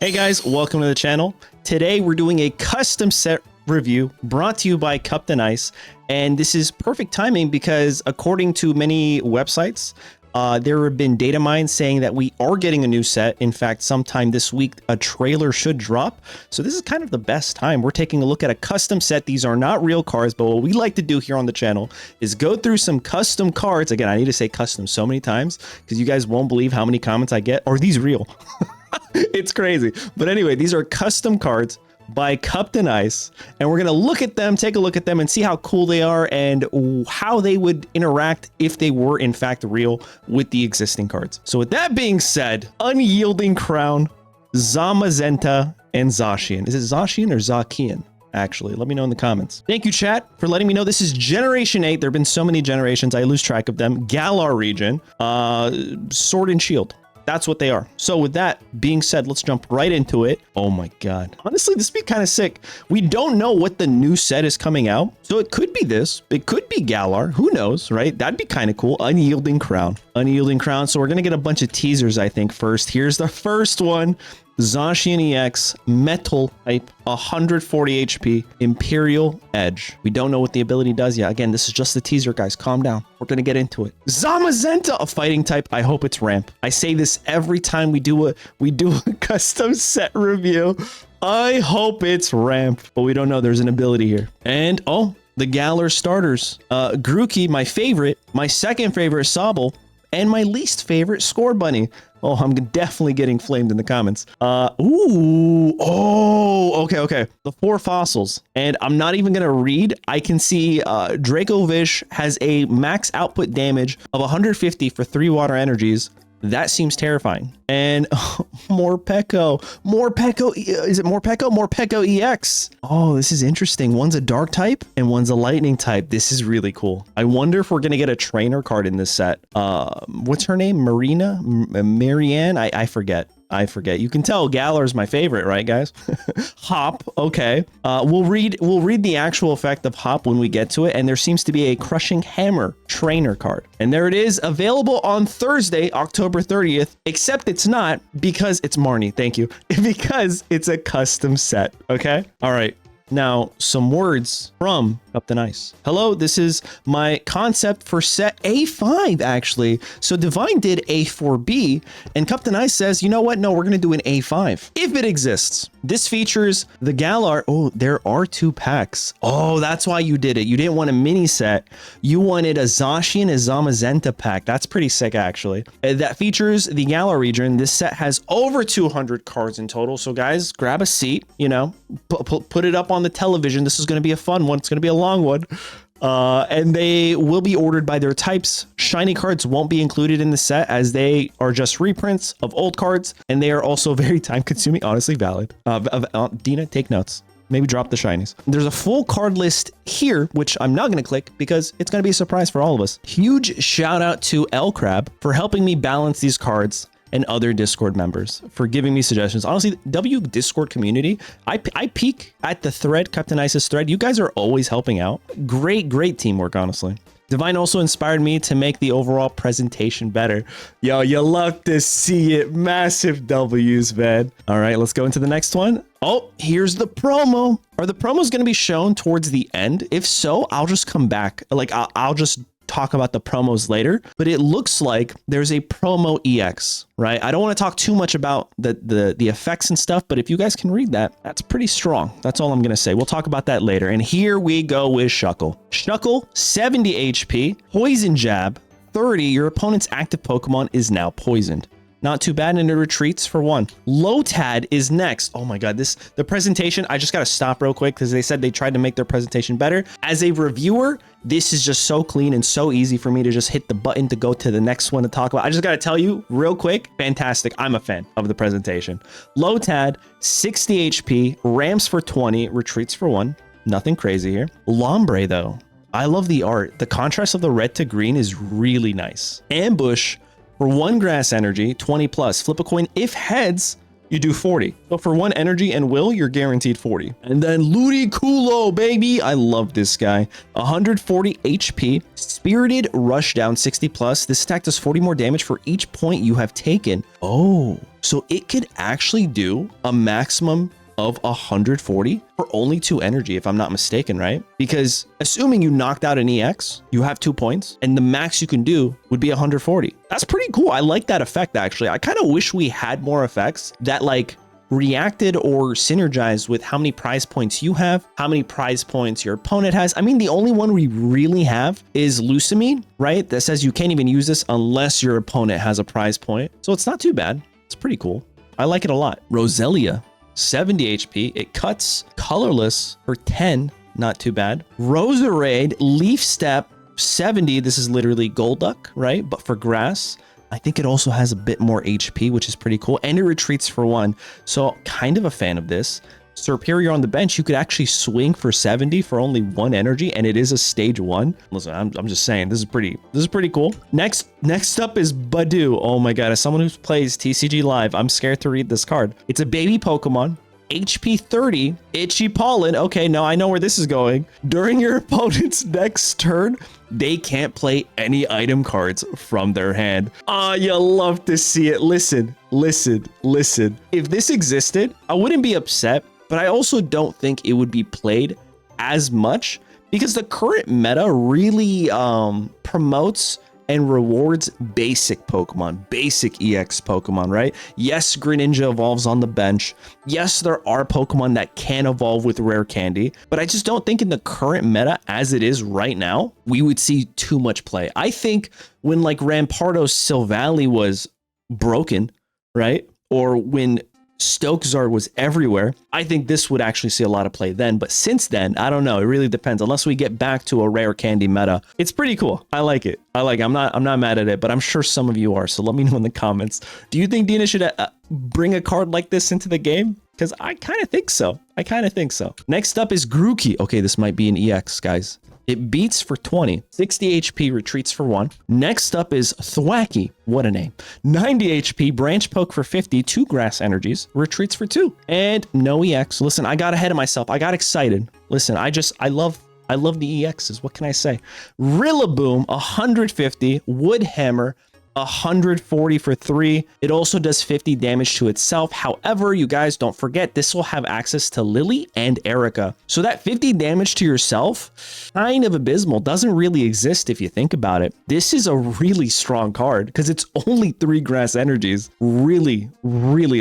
Hey guys, welcome to the channel. Today we're doing a custom set review brought to you by Cuptinice, and this is perfect timing because according to many websites, there have been data mines saying that we are getting a new set. In fact, sometime this week, a trailer should drop. So this is kind of the best time. We're taking a look at a custom set. These are not real cards, but what we like to do here on the channel is go through some custom cards. Again, I need to say custom so many times because you guys won't believe how many comments I get. Are these real? It's crazy. But anyway, these are custom cards by Cuptinice, and we're going to look at them, take a look at them, and see how cool they are and how they would interact if they were in fact real with the existing cards. So with that being said, Unyielding Crown, Zamazenta, and Zacian. Is it Zacian or Zacian? Actually, let me know in the comments. Thank you, chat, for letting me know. This is Generation 8. There have been so many generations, I lose track of them. Galar region, Sword and Shield. That's what they are. So with that being said, let's jump right into it. Oh my God. Honestly, this would be kind of sick. We don't know what the new set is coming out. So it could be this. It could be Galar. Who knows, right? That'd be kind of cool. Unyielding Crown. Unyielding Crown. So we're going to get a bunch of teasers, I think, first. Here's the first one. Zacian EX, Metal type, 140 HP, Imperial Edge. We don't know what the ability does yet. Again, this is just the teaser, guys. Calm down. We're going to get into it. Zamazenta, a fighting type. I hope it's ramp. I say this every time we do a custom set review. I hope it's ramp, but we don't know. There's an ability here. And, oh, the Galar starters. Grookey, my favorite. My second favorite, Sobble. And my least favorite, Score Bunny. Oh, I'm definitely getting flamed in the comments. Okay. The 4 fossils. And I'm not even going to read. I can see Dracovish has a max output damage of 150 for 3 water energies. That seems terrifying. And Morpeko. Is it Morpeko? Morpeko EX. Oh, this is interesting. One's a dark type and one's a lightning type. This is really cool. I wonder if we're going to get a trainer card in this set. What's her name? Marianne? I forget. You can tell Galar's my favorite, right, guys? Hop. Okay. We'll read the actual effect of Hop when we get to it. And there seems to be a Crushing Hammer trainer card. And there it is, available on Thursday, October 30th, except it's not because it's Marnie. Thank you. Because it's a custom set. Okay. All right. Now, some words from Cuptinice. Hello, this is my concept for set A5, actually. So Divine did A4B, and Cuptinice says, you know what? No, we're going to do an A5, if it exists. This features the Galar. Oh, there are 2 packs. Oh, that's why you did it. You didn't want a mini set. You wanted a Zacian and Zamazenta pack. That's pretty sick, actually. That features the Galar region. This set has over 200 cards in total. So guys, grab a seat, you know, put it up on the television. This is going to be a fun one. It's going to be a long one. And they will be ordered by their types. Shiny cards won't be included in the set as they are just reprints of old cards. And they are also very time consuming. Honestly, valid. Dina, take notes. Maybe drop the shinies. There's a full card list here, which I'm not going to click because it's going to be a surprise for all of us. Huge shout out to L Crab for helping me balance these cards and other Discord members for giving me suggestions. Honestly, W Discord community, I peek at the thread, Cuptinice's thread. You guys are always helping out. Great teamwork, honestly. Divine also inspired me to make the overall presentation better. Yo, you love to see it. Massive W's, man. All right, let's go into the next one. Oh, here's the promo. Are the promos going to be shown towards the end? If so, I'll just come back. Like, I'll just talk about the promos later, but it looks like there's a promo EX, right? I don't want to talk too much about the effects and stuff, but if you guys can read that, that's pretty strong. That's all I'm going to say. We'll talk about that later. And here we go with Shuckle. Shuckle, 70 HP, Poison Jab, 30. Your opponent's active Pokemon is now poisoned. Not too bad, and it retreats for 1. Lotad is next. Oh my God, the presentation, I just got to stop real quick because they said they tried to make their presentation better. As a reviewer, this is just so clean and so easy for me to just hit the button to go to the next one to talk about. I just got to tell you real quick, fantastic. I'm a fan of the presentation. Lotad, 60 HP, ramps for 20, retreats for 1. Nothing crazy here. Lombre though, I love the art. The contrast of the red to green is really nice. Ambush, for 1 grass energy, 20 plus. Flip a coin. If heads, you do 40. So for 1 energy and will, you're guaranteed 40. And then Ludicolo, baby. I love this guy. 140 HP, Spirited Rushdown 60 plus. This attack does 40 more damage for each point you have taken. Oh, so it could actually do a maximum of 140 for only 2 energy, if I'm not mistaken, right? Because assuming you knocked out an EX, you have 2 points, and the max you can do would be 140. That's pretty cool. I like that effect, actually. I kind of wish we had more effects that like reacted or synergized with how many prize points you have, how many prize points your opponent has. I mean, the only one we really have is Lucamine, right? That says you can't even use this unless your opponent has a prize point. So it's not too bad. It's pretty cool. I like it a lot. Roselia, 70 HP. It cuts colorless for 10. Not too bad. Roserade, Leaf Step, 70. This is literally Golduck, right? But for grass. I think it also has a bit more HP, which is pretty cool. And it retreats for 1. So kind of a fan of this. Superior on the bench, you could actually swing for 70 for only 1 energy, and it is a stage 1. Listen, I'm just saying, this is pretty cool. Next up is Badoo. Oh my god, as someone who plays TCG Live, I'm scared to read this card. It's a baby Pokemon. HP 30, Itchy Pollen. Okay, now I know where this is going. During your opponent's next turn, they can't play any item cards from their hand. Ah, you love to see it. Listen. If this existed, I wouldn't be upset, but I also don't think it would be played as much because the current meta really promotes and rewards basic Pokemon, basic EX Pokemon, right? Yes, Greninja evolves on the bench. Yes, there are Pokemon that can evolve with rare candy, but I just don't think in the current meta as it is right now, we would see too much play. I think when like Rampardos Silvally was broken, right? Or when Stokezard was everywhere, I think this would actually see a lot of play then. But since then, I don't know. It really depends. Unless we get back to a rare candy meta, it's pretty cool. I like it. I'm not mad at it, but I'm sure some of you are. So let me know in the comments. Do you think Dina should bring a card like this into the game? Because I kind of think so. Next up is Grookey. Okay, this might be an EX, guys. It beats for 20, 60 HP, retreats for 1. Next up is Thwacky. What a name. 90 HP, branch poke for 50, 2 grass energies, retreats for 2. And no EX. Listen, I got ahead of myself. I got excited. Listen, I love the EXs. What can I say? Rillaboom, 150, Wood Hammer, 140 for 3. It also does 50 damage to itself. However, you guys don't forget, this will have access to Lily and Erica. So that 50 damage to yourself, kind of abysmal. Doesn't really exist if you think about it. This is a really strong card because it's only 3 grass energies. Really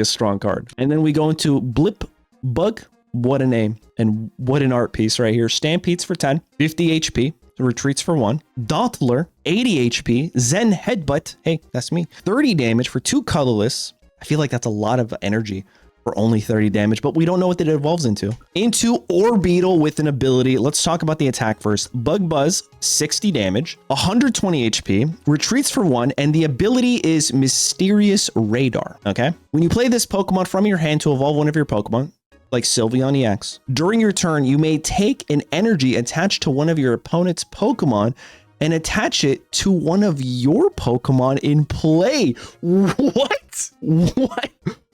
a strong card. And then we go into Blip Bug. What a name and what an art piece right here. Stampedes for 10, 50 HP. Retreats for 1. Dottler, 80 HP. Zen Headbutt, hey, that's me. 30 damage for 2 colorless. I feel like that's a lot of energy for only 30 damage, but we don't know what it evolves into. Into Orbeetle with an ability. Let's talk about the attack first. Bug Buzz, 60 damage, 120 HP, retreats for 1, and the ability is Mysterious Radar, okay? When you play this Pokemon from your hand to evolve one of your Pokemon, like Sylveon EX. During your turn, you may take an energy attached to one of your opponent's Pokemon and attach it to one of your Pokemon in play. What?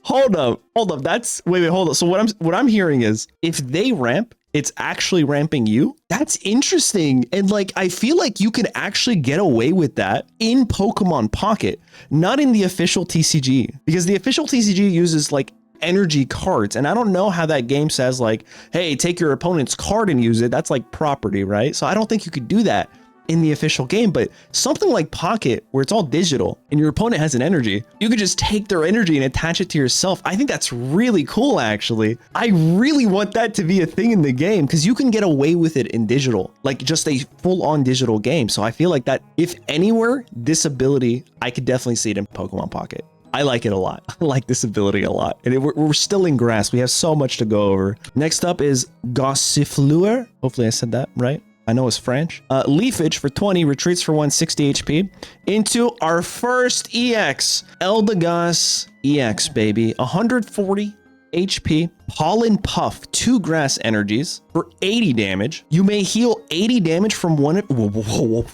Hold up. That's wait, hold up. So what I'm hearing is if they ramp, it's actually ramping you. That's interesting. And like, I feel like you can actually get away with that in Pokemon Pocket, not in the official TCG, because the official TCG uses like energy cards, and I don't know how that game says like, hey, take your opponent's card and use it. That's like property, right? So I don't think you could do that in the official game, but something like Pocket where it's all digital and your opponent has an energy, you could just take their energy and attach it to yourself. I think that's really cool, actually. I really want that to be a thing in the game because you can get away with it in digital, like just a full-on digital game. So I feel like that if anywhere, this ability, I could definitely see it in Pokemon Pocket. I like it a lot. I like this ability a lot. And we're still in grass. We have so much to go over. Next up is Gossifleur. Hopefully I said that right. I know it's French. Leafage for 20, retreats for 160 HP. Into our first EX, Eldegoss EX, baby. 140 HP, Pollen Puff, 2 grass energies for 80 damage. You may heal 80 damage from one. Whoa.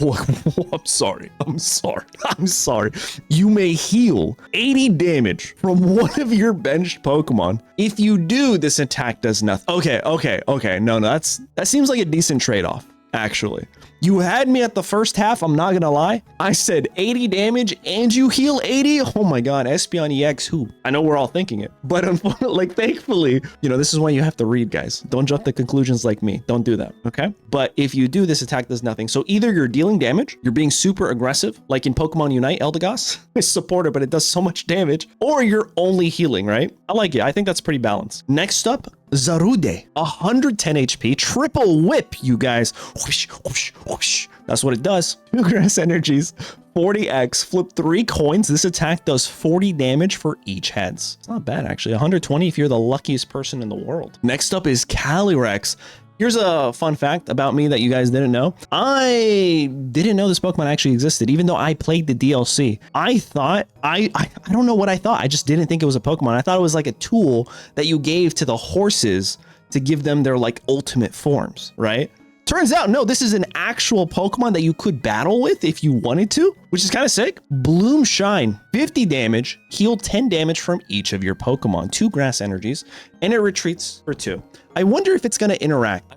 I'm sorry. You may heal 80 damage from one of your benched Pokemon. If you do, this attack does nothing. Okay. No, that seems like a decent trade-off, actually. You had me at the first half, I'm not gonna lie. I said 80 damage and you heal 80. Oh my God, Espeon EX, who? I know we're all thinking it, but unfortunately, like, thankfully, you know, this is why you have to read, guys. Don't jump to conclusions like me. Don't do that, okay? But if you do, this attack does nothing. So either you're dealing damage, you're being super aggressive, like in Pokemon Unite, Eldegoss is supported, but it does so much damage, or you're only healing, right? I like it. I think that's pretty balanced. Next up, Zarude, 110 HP, triple whip, you guys. Whoosh, whoosh, whoosh. That's what it does. 2 grass energies, 40x, flip 3 coins. This attack does 40 damage for each heads. It's not bad, actually. 120 if you're the luckiest person in the world. Next up is Calyrex. Here's a fun fact about me that you guys didn't know. I didn't know this Pokemon actually existed, even though I played the DLC. I thought, I don't know what I thought. I just didn't think it was a Pokemon. I thought it was like a tool that you gave to the horses to give them their like ultimate forms, right? Turns out, no, this is an actual Pokemon that you could battle with if you wanted to, which is kind of sick. Bloom Shine, 50 damage, heal 10 damage from each of your Pokemon, 2 grass energies, and it retreats for 2. I wonder if it's going to interact.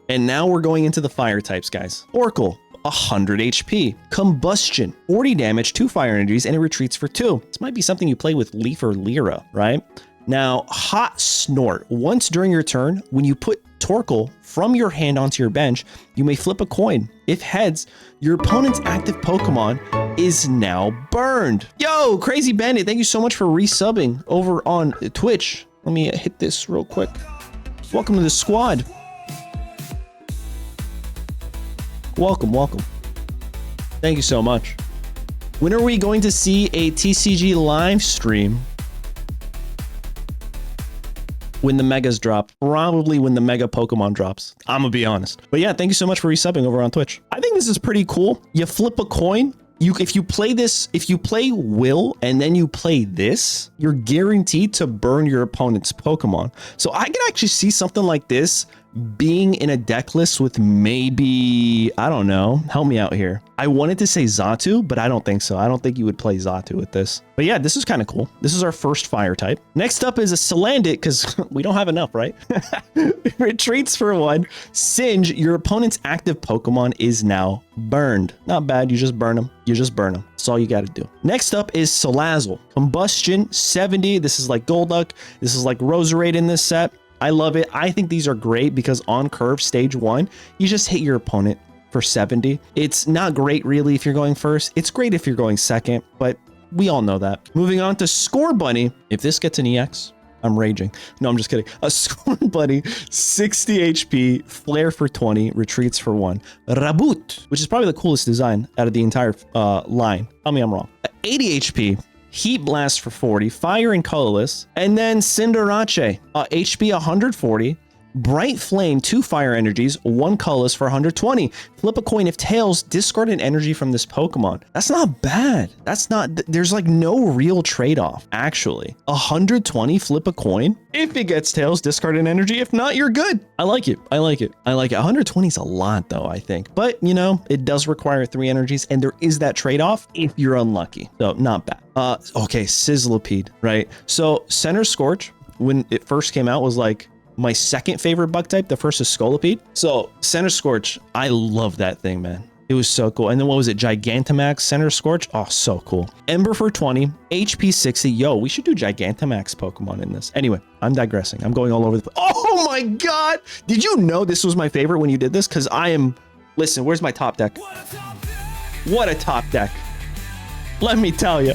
And now we're going into the fire types, guys. Oracle, 100 HP. Combustion, 40 damage, 2 fire energies, and it retreats for 2. This might be something you play with Leaf or Lyra, right? Now, Hot Snort. Once during your turn, when you put Torkoal from your hand onto your bench, you may flip a coin. If heads, your opponent's active Pokemon is now burned. Yo, Crazy Bandit, thank you so much for resubbing over on Twitch. Let me hit this real quick. Welcome to the squad. Welcome. Thank you so much. When are we going to see a TCG live stream? When the megas drop, probably when the mega Pokemon drops. I'm gonna be honest. But yeah, thank you so much for resubbing over on Twitch. I think this is pretty cool. You flip a coin. If you play Will and then you play this, you're guaranteed to burn your opponent's Pokemon. So I can actually see something like this being in a deck list with maybe, I don't know, help me out here. I wanted to say Xatu, but I don't think so. I don't think you would play Xatu with this. But yeah, this is kind of cool. This is our first fire type. Next up is a Salandit, because we don't have enough, right? Retreats for 1. Singe, your opponent's active Pokemon is now burned. Not bad, you just burn them. That's all you got to do. Next up is Salazzle. Combustion, 70. This is like Golduck. This is like Roserade in this set. I love it. I think these are great because on curve stage 1, you just hit your opponent for 70. It's not great really if you're going first. It's great if you're going second, but we all know that. Moving on to Score Bunny. If this gets an EX, I'm raging. No, I'm just kidding. A Score Bunny, 60 HP, Flare for 20, retreats for 1. Raboot, which is probably the coolest design out of the entire line. Tell me I'm wrong. 80 HP. Heat Blast for 40, Fire and Colorless, and then Cinderace, HP 140, Bright Flame, 2 fire energies, 1 colorless for 120. Flip a coin. If tails, discard an energy from this Pokemon. That's not bad. There's like no real trade-off, actually. 120, flip a coin. If it gets tails, discard an energy. If not, you're good. I like it. 120 is a lot though, I think. But you know, it does require 3 energies and there is that trade-off if you're unlucky. So not bad. Okay, Sizzlipede, right? So Center Scorch, when it first came out, was like my second favorite bug type. The first is Scolipede. So Center Scorch, I love that thing, man. It was so cool. And then what was it? Gigantamax, Center Scorch. Oh, so cool. Ember for 20, HP 60. Yo, we should do Gigantamax Pokemon in this. Anyway, I'm digressing. I'm going all over the... Oh my God. Did you know this was my favorite when you did this? Because I am... Listen, where's my top deck? What a top deck. Let me tell you.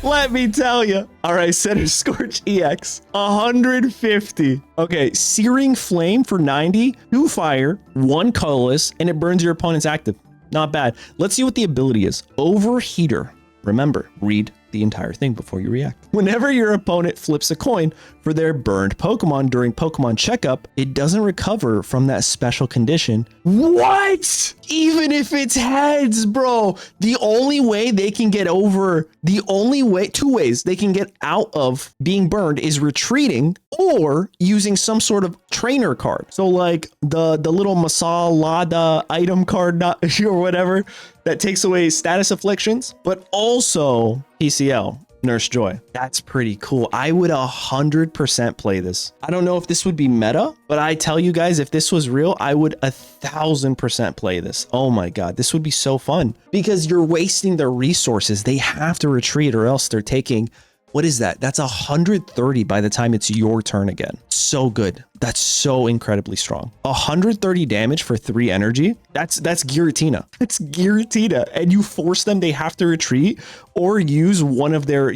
All right, Center Scorch EX, 150. Okay, Searing Flame for 90, 2 fire, 1 colorless, and it burns your opponent's active. Not bad. Let's see what the ability is. Overheater. Remember, read the entire thing before you react. Whenever your opponent flips a coin for their burned Pokemon during Pokemon checkup, it doesn't recover from that special condition. What? Even if it's heads, bro. The only way they can get over, two ways they can get out of being burned is retreating or using some sort of trainer card. So like the little Masalada item card, not or whatever, that takes away status afflictions, but also PCL. Nurse Joy. That's pretty cool. I would 100% play this. I don't know if this would be meta, but I tell you guys, if this was real, I would 1000% play this. Oh my God, this would be so fun because you're wasting their resources. They have to retreat or else they're taking, what is that? That's 130 by the time it's your turn again. So good. That's so incredibly strong. 130 damage for 3 energy. That's Giratina. That's Giratina. And you force them, they have to retreat or use one of their,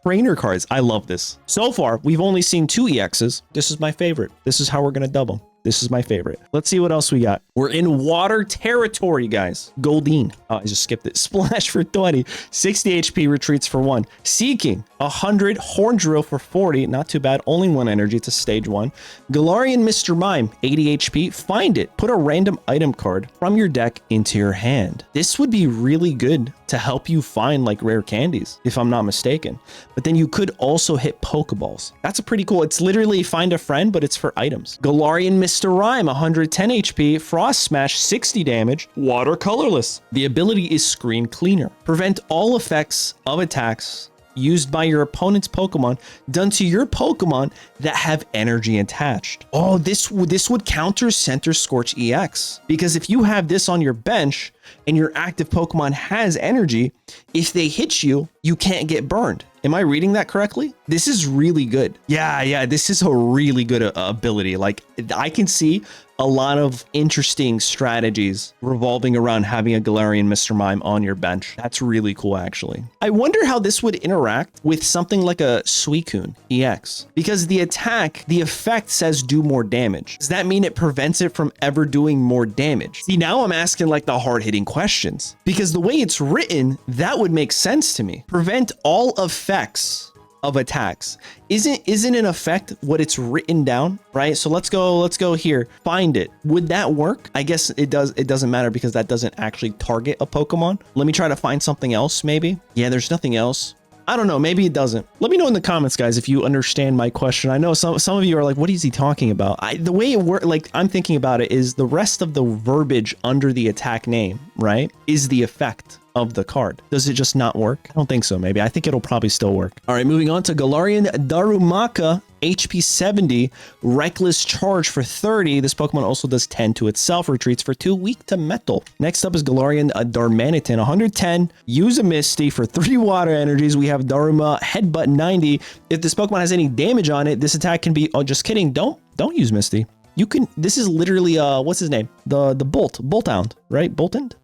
trainer cards. I love this. So far, we've only seen 2 EXs. This is my favorite. This is how we're going to dub them. This is my favorite. Let's see what else we got. We're in water territory, guys. Goldeen. Oh, I just skipped it. Splash for 20. 60 HP, retreats for 1. Seeking. 100. Horn Drill for 40. Not too bad. Only 1 energy. It's a stage 1. Galarian Mr. Mime. 80 HP. Find it. Put a random item card from your deck into your hand. This would be really good to help you find like rare candies, if I'm not mistaken. But then you could also hit Pokeballs. That's a pretty cool. It's literally find a friend, but it's for items. Galarian Mr. Rime, 110 HP, Frost Smash, 60 damage, water colorless. The ability is Screen Cleaner. Prevent all effects of attacks used by your opponent's Pokemon done to your Pokemon that have energy attached. Oh, this would counter Center Scorch EX, because if you have this on your bench and your active Pokemon has energy, if they hit you, you can't get burned. Am I reading that correctly? This is really good. Yeah, this is a really good ability. Like, I can see a lot of interesting strategies revolving around having a Galarian Mr. Mime on your bench. That's really cool, actually. I wonder how this would interact with something like a Suicune EX, because the effect says do more damage. Does that mean it prevents it from ever doing more damage? See, now I'm asking like the hard-hitting questions, because the way it's written, that would make sense to me. Prevent all effects of attacks. Isn't an effect what it's written down, right? So let's go here. Find it. Would that work? I guess it does. It doesn't matter because that doesn't actually target a Pokemon. Let me try to find something else maybe. Yeah, there's nothing else. I don't know. Maybe it doesn't. Let me know in the comments, guys, if you understand my question. I know some of you are like, what is he talking about? The way it works, like I'm thinking about it, is the rest of the verbiage under the attack name, right, is the effect of the card. Does it just not work? I don't think so. Maybe. I think it'll probably still work. All right, moving on to Galarian Darumaka, HP 70, Reckless Charge for 30. This Pokemon also does 10 to itself, retreats for 2, weak to metal. Next up is Galarian Darmanitan, 110, use a Misty for 3 water energies. We have Daruma, Headbutt 90. If this Pokemon has any damage on it, this attack can be, oh, just kidding. Don't use Misty. You can, this is literally, what's his name? The Bolthound, right? Boltund.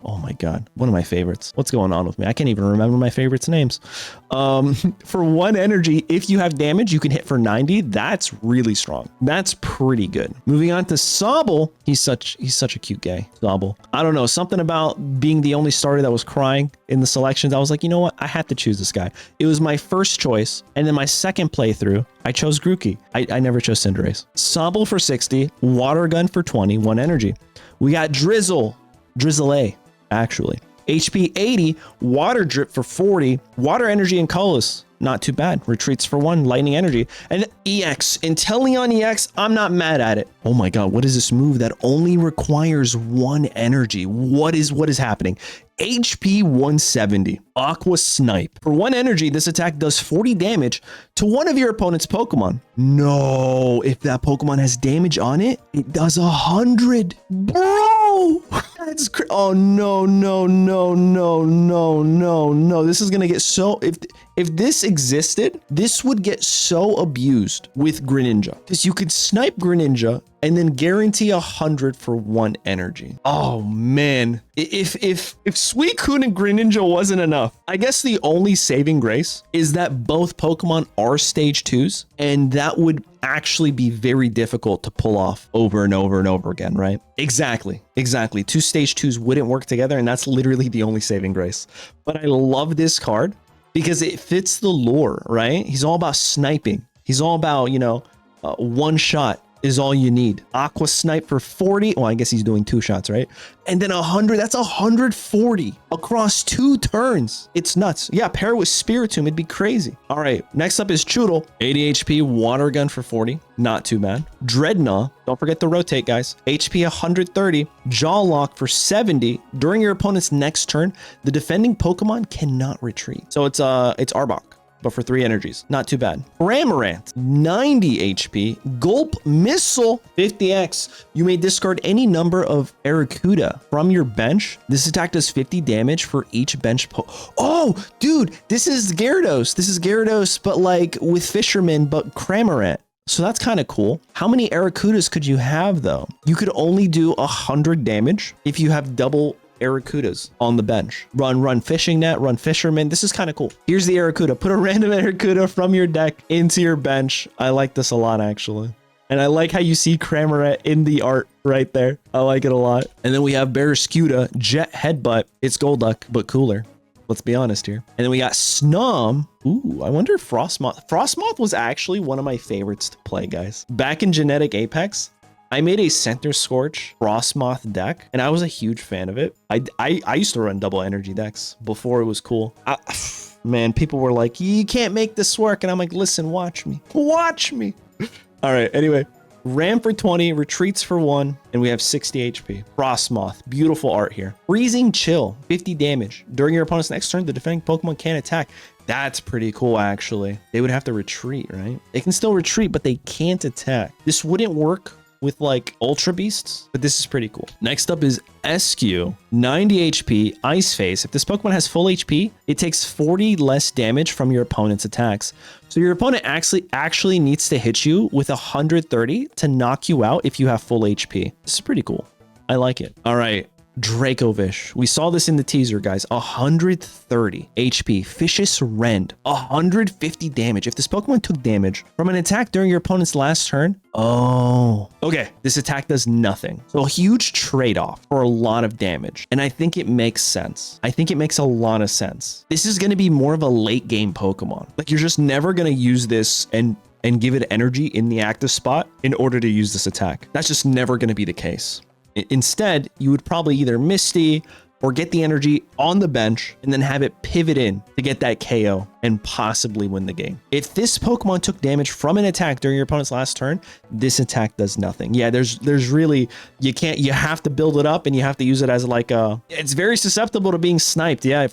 Oh my God. One of my favorites. What's going on with me? I can't even remember my favorites' names. For 1 energy, if you have damage, you can hit for 90. That's really strong. That's pretty good. Moving on to Sobble. He's such a cute guy. Sobble. I don't know. Something about being the only starter that was crying in the selections. I was like, you know what? I had to choose this guy. It was my first choice. And then my second playthrough, I chose Grookey. I never chose Cinderace. Sobble for 60, Water Gun for 20, 1 energy. We got Drizzle A, actually. HP 80, Water Drip for 40, Water Energy and Colorless. Not too bad. Retreats for 1, Lightning Energy. And EX, Inteleon EX, I'm not mad at it. Oh my God, what is this move that only requires 1 energy? What is happening? HP 170, Aqua Snipe. For 1 energy, this attack does 40 damage to one of your opponent's Pokemon. No, if that Pokemon has damage on it, it does 100. Bro, that's oh no. This is gonna get so, if this existed, this would get so abused with Greninja, because you could snipe Greninja and then guarantee 100 for 1 energy. Oh man, if Suicune and Greninja wasn't enough, I guess the only saving grace is that both Pokemon are stage 2s, and that would actually be very difficult to pull off over and over and over again, right? Exactly. 2 stage 2s wouldn't work together, and that's literally the only saving grace. But I love this card because it fits the lore, right? He's all about sniping. He's all about, you know, one shot is all you need. Aqua Snipe for 40. Well, I guess he's doing 2 shots, right? And then 100. That's 140 across 2 turns. It's nuts. Yeah, pair it with Spiritomb. It'd be crazy. All right. Next up is Choodle. 80 HP, Water Gun for 40. Not too bad. Dreadnought. Don't forget to rotate, guys. HP 130. Jaw Lock for 70. During your opponent's next turn, the defending Pokemon cannot retreat. So it's Arbok, but for 3 energies. Not too bad. Cramorant, 90 HP. Gulp Missile, 50x. You may discard any number of Arrokuda from your bench. This attack does 50 damage for each bench. Oh, dude, this is Gyarados. This is Gyarados, but like with Fisherman, but Cramorant. So that's kind of cool. How many Arrokudas could you have though? You could only do 100 damage if you have double Arrokudas on the bench. Run Fishing Net, run Fisherman. This is kind of cool. Here's the Arrokuda. Put a random Arrokuda from your deck into your bench. I like this a lot, actually. And I like how you see Cramorant in the art right there. I like it a lot. And then we have Barraskewda, Jet Headbutt. It's Golduck, but cooler. Let's be honest here. And then we got Snom. Ooh, I wonder if Frostmoth. Frostmoth was actually one of my favorites to play, guys. Back in Genetic Apex, I made a Center Scorch Frostmoth deck, and I was a huge fan of it. I used to run double energy decks before it was cool. Man, people were like, you can't make this work. And I'm like, listen, watch me. Watch me. All right, anyway. Ram for 20, retreats for 1, and we have 60 HP. Frostmoth, beautiful art here. Freezing Chill, 50 damage. During your opponent's next turn, the defending Pokemon can't attack. That's pretty cool, actually. They would have to retreat, right? They can still retreat, but they can't attack. This wouldn't work with like Ultra Beasts, but this is pretty cool. Next up is SQ, 90 HP, Ice Face. If this Pokemon has full HP, it takes 40 less damage from your opponent's attacks. So your opponent actually needs to hit you with 130 to knock you out if you have full HP. This is pretty cool. I like it. All right. Dracovish. We saw this in the teaser, guys. 130 HP. Vicious Rend. 150 damage. If this Pokemon took damage from an attack during your opponent's last turn, oh, okay. This attack does nothing. So a huge trade-off for a lot of damage. And I think it makes sense. I think it makes a lot of sense. This is going to be more of a late game Pokemon. Like you're just never going to use this and give it energy in the active spot in order to use this attack. That's just never going to be the case. Instead, you would probably either Misty or get the energy on the bench and then have it pivot in to get that KO and possibly win the game. If this Pokemon took damage from an attack during your opponent's last turn, this attack does nothing. Yeah, there's really, you have to build it up and you have to use it as like it's very susceptible to being sniped. Yeah,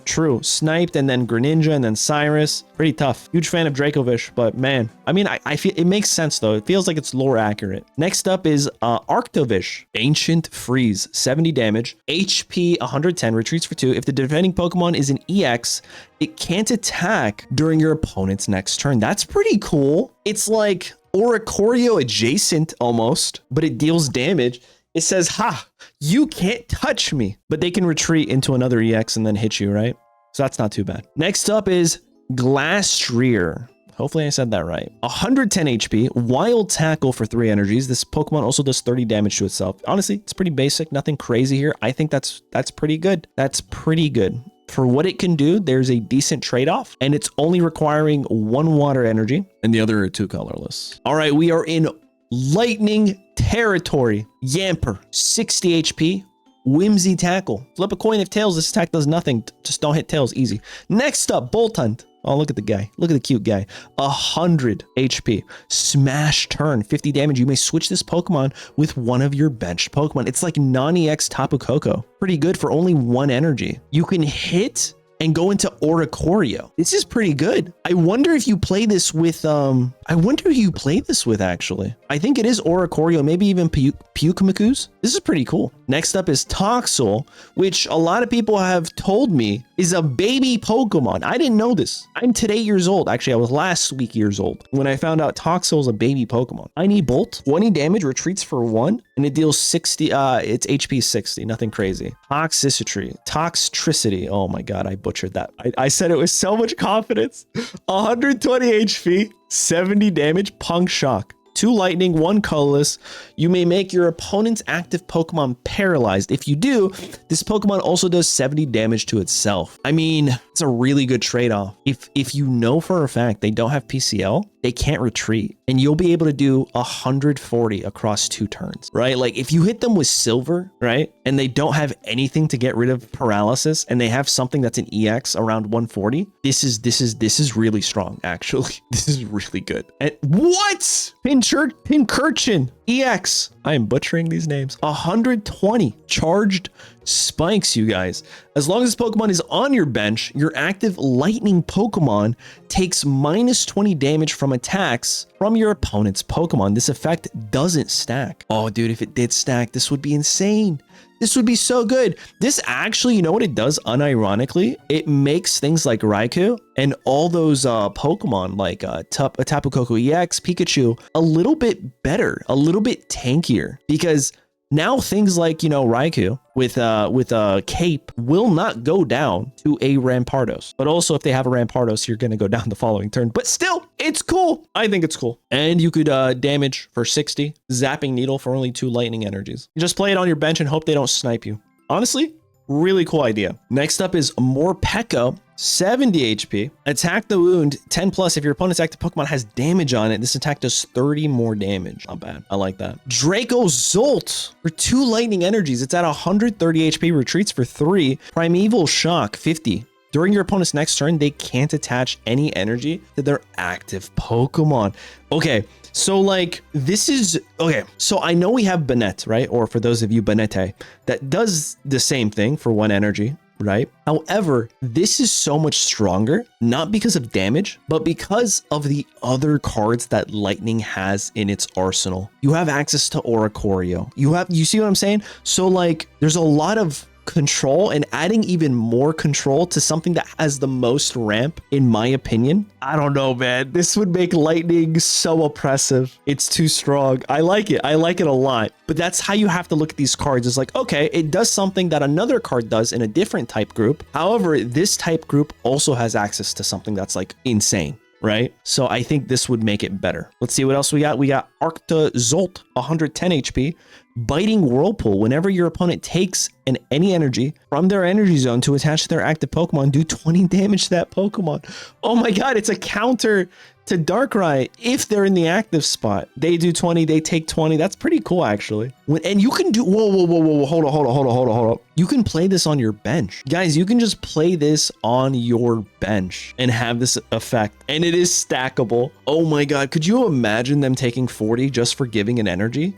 true. Sniped and then Greninja and then Cyrus. Pretty tough. Huge fan of Dracovish, but man, I mean, I feel it makes sense though. It feels like it's lore accurate. Next up is Arctovish, Ancient Freeze, 70 damage, HP 110, retreats for 2. If the defending Pokemon is an EX, it can't attack during your opponent's next turn. That's pretty cool. It's like Oricorio adjacent almost, but it deals damage. It says, ha, you can't touch me, but they can retreat into another EX and then hit you, right? So that's not too bad. Next up is Glastrier. Hopefully I said that right. 110 HP, Wild Tackle for 3 energies. This Pokemon also does 30 damage to itself. Honestly, it's pretty basic, nothing crazy here. I think that's pretty good. That's pretty good. For what it can do, there's a decent trade-off, and it's only requiring 1 water energy, and the other are 2 colorless. All right, we are in Lightning territory. Yamper, 60 HP, Whimsy Tackle. Flip a coin if tails. This attack does nothing. Just don't hit tails. Easy. Next up, Bolt Hunt. Oh, look at the guy. Look at the cute guy. 100 HP. Smash Turn, 50 damage. You may switch this Pokemon with one of your benched Pokemon. It's like non-EX Tapu Koko. Pretty good for only 1 energy. You can hit and go into Oricorio. This is pretty good. I wonder if you play this with, actually. I think it is Oricorio, maybe even Pyukamakus. This is pretty cool. Next up is Toxel, which a lot of people have told me is a baby Pokemon. I didn't know this. I'm today years old. Actually, I was last week years old when I found out Toxel is a baby Pokemon. Tiny Bolt, 20 damage, retreats for 1, and it deals 60, it's HP 60, nothing crazy. Toxtricity. Oh my God, I butchered that. I said it with so much confidence. 120 HP, 70 damage, Punk Shock. 2 lightning, 1 colorless. You may make your opponent's active Pokemon paralyzed. If you do, this Pokemon also does 70 damage to itself. I mean, it's a really good trade-off. If you know for a fact they don't have PCL, they can't retreat, and you'll be able to do 140 across 2 turns, right? Like if you hit them with silver, right, and they don't have anything to get rid of paralysis, and they have something that's an EX around 140, this is really strong, actually. This is really good. And what? Pincurchin EX. I am butchering these names. 120 charged spikes, you guys. As long as this Pokemon is on your bench, your active lightning Pokemon takes minus 20 damage from attacks from your opponent's Pokemon. This effect doesn't stack. Oh, dude, if it did stack, this would be insane. This would be so good. This actually, you know what it does unironically? It makes things like Raikou and all those Pokemon like Tapu Koko EX, Pikachu, a little bit better, a little bit tankier, because now things like, you know, Raikou with a cape will not go down to a Rampardos. But also if they have a Rampardos, you're going to go down the following turn. But still, it's cool. I think it's cool. And you could damage for 60, zapping needle for only 2 lightning energies. You just play it on your bench and hope they don't snipe you. Honestly, really cool idea. Next up is Morpeko. 70 HP. Attack the wound 10 plus. If your opponent's active Pokemon has damage on it, this attack does 30 more damage. Not bad. I like that. Draco Zolt for 2 lightning energies. It's at 130 HP, retreats for 3. Primeval Shock 50. During your opponent's next turn, they can't attach any energy to their active Pokemon. Okay, so like this is okay. So I know we have Banette, right? Or for those of you, Banette, that does the same thing for 1 energy. Right? However, this is so much stronger, not because of damage, but because of the other cards that Lightning has in its arsenal. You have access to Oricorio. You see what I'm saying? So like, there's a lot of control, and adding even more control to something that has the most ramp, in my opinion. I don't know, man. This would make Lightning so oppressive. It's too strong. I like it. I like it a lot. But that's how you have to look at these cards. It's like, okay, it does something that another card does in a different type group. However, this type group also has access to something that's like insane. Right? So I think this would make it better. Let's see what else we got. We got Arctozolt, 110 HP. Biting Whirlpool. Whenever your opponent takes any energy from their energy zone to attach to their active Pokemon, do 20 damage to that Pokemon. Oh my God, it's a counter to Darkrai if they're in the active spot. They do 20, they take 20. That's pretty cool, actually. And you can do, whoa, hold on. You can play this on your bench. Guys, you can just play this on your bench and have this effect. And it is stackable. Oh my God, could you imagine them taking 40 just for giving an energy?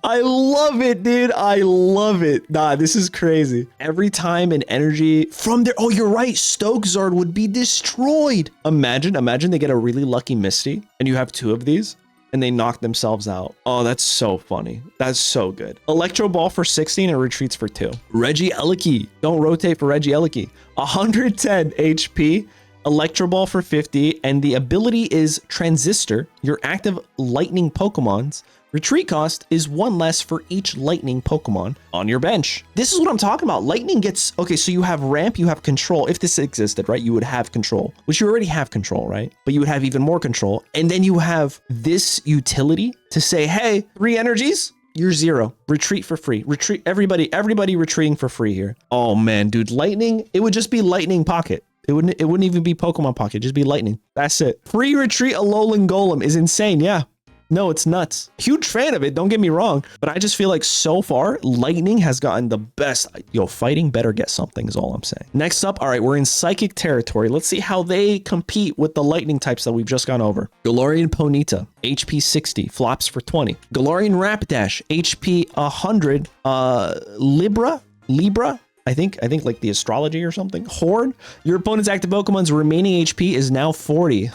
I love it, dude. I love it. Nah, this is crazy. Every time an energy from there. Oh, you're right. Stokezard would be destroyed. Imagine they get a really lucky Misty and you have 2 of these and they knock themselves out. Oh, that's so funny. That's so good. Electro Ball for 16 and retreats for 2. Regieleki. Don't rotate for Regieleki. 110 HP. Electro Ball for 50. And the ability is Transistor. Your active lightning Pokemon's retreat cost is 1 less for each lightning Pokemon on your bench. This is what I'm talking about. Lightning gets, okay, so you have ramp, you have control. If this existed, right, you would have control, which you already have control, right? But you would have even more control. And then you have this utility to say, hey, 3 energies, you're 0. Retreat for free. Retreat, everybody retreating for free here. Oh man, dude, Lightning, it would just be Lightning Pocket. It wouldn't even be Pokemon Pocket, just be Lightning. That's it. Free retreat Alolan Golem is insane, yeah. No, it's nuts. Huge fan of it, don't get me wrong, but I just feel like so far, Lightning has gotten the best. Yo, fighting better get something is all I'm saying. Next up, all right, we're in Psychic territory. Let's see how they compete with the Lightning types that we've just gone over. Galarian Ponyta, HP 60, flops for 20. Galarian Rapidash, HP 100. Libra, think like the astrology or something. Horde. Your opponent's active Pokemon's remaining HP is now 40.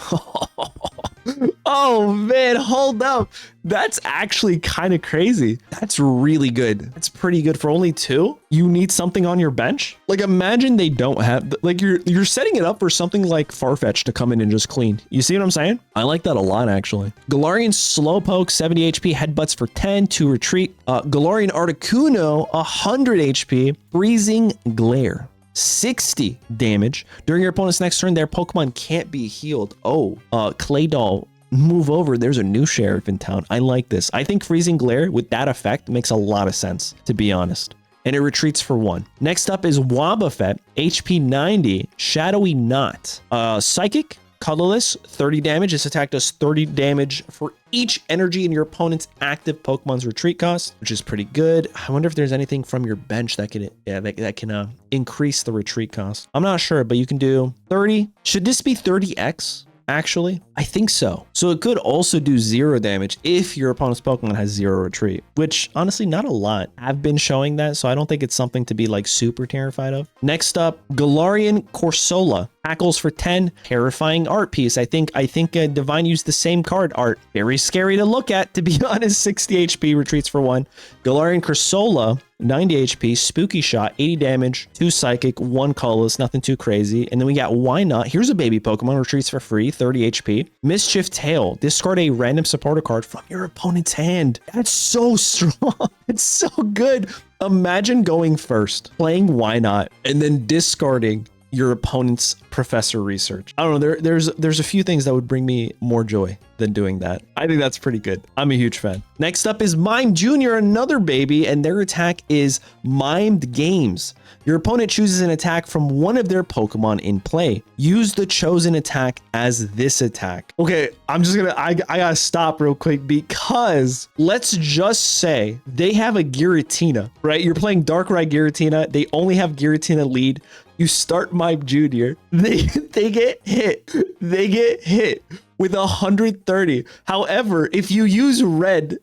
Oh man, hold up. That's actually kind of crazy. That's really good. That's pretty good for only 2. You need something on your bench. Like imagine they don't have, like you're setting it up for something like Farfetch to come in and just clean. You see what I'm saying? I like that a lot actually. Galarian Slowpoke, 70 HP, Headbutts for 10, 2 retreat. Galarian Articuno, 100 HP, Freezing Glare. 60 damage. During your opponent's next turn, their Pokemon can't be healed. Oh, Claydol, move over. There's a new sheriff in town. I like this. I think Freezing Glare with that effect makes a lot of sense, to be honest. And it retreats for 1. Next up is Wobbuffet, HP 90, Shadowy Knot. Psychic, colorless, 30 damage. This attack does 30 damage for each energy in your opponent's active Pokemon's retreat cost, which is pretty good. I wonder if there's anything from your bench that can, that can increase the retreat cost. I'm not sure, but you can do 30. Should this be 30x? Actually, I think so. So it could also do 0 damage if your opponent's Pokemon has 0 retreat, which honestly, not a lot. I've been showing that, so I don't think it's something to be like super terrified of. Next up, Galarian Corsola. Tackles for 10, terrifying art piece. I think Divine used the same card art. Very scary to look at, to be honest. 60 HP, retreats for 1. Galarian Corsola, 90 HP, Spooky Shot, 80 damage, 2 Psychic, 1 Colorless, nothing too crazy. And then we got Why Not? Here's a baby Pokemon, retreats for free, 30 HP. Mischief Tail, discard a random supporter card from your opponent's hand. That's so strong. It's so good. Imagine going first, playing Why Not, and then discarding your opponent's Professor Research. I don't know, there's a few things that would bring me more joy than doing that. I think that's pretty good. I'm a huge fan. Next up is Mime Jr., another baby, and their attack is Mimed Games. Your opponent chooses an attack from one of their Pokemon in play. Use the chosen attack as this attack. Okay, I'm just gonna, I gotta stop real quick because let's just say they have a Giratina, right? You're playing Darkrai Giratina. They only have Giratina lead. You start Mime Jr. They get hit. They get hit with 130. However, if you use red,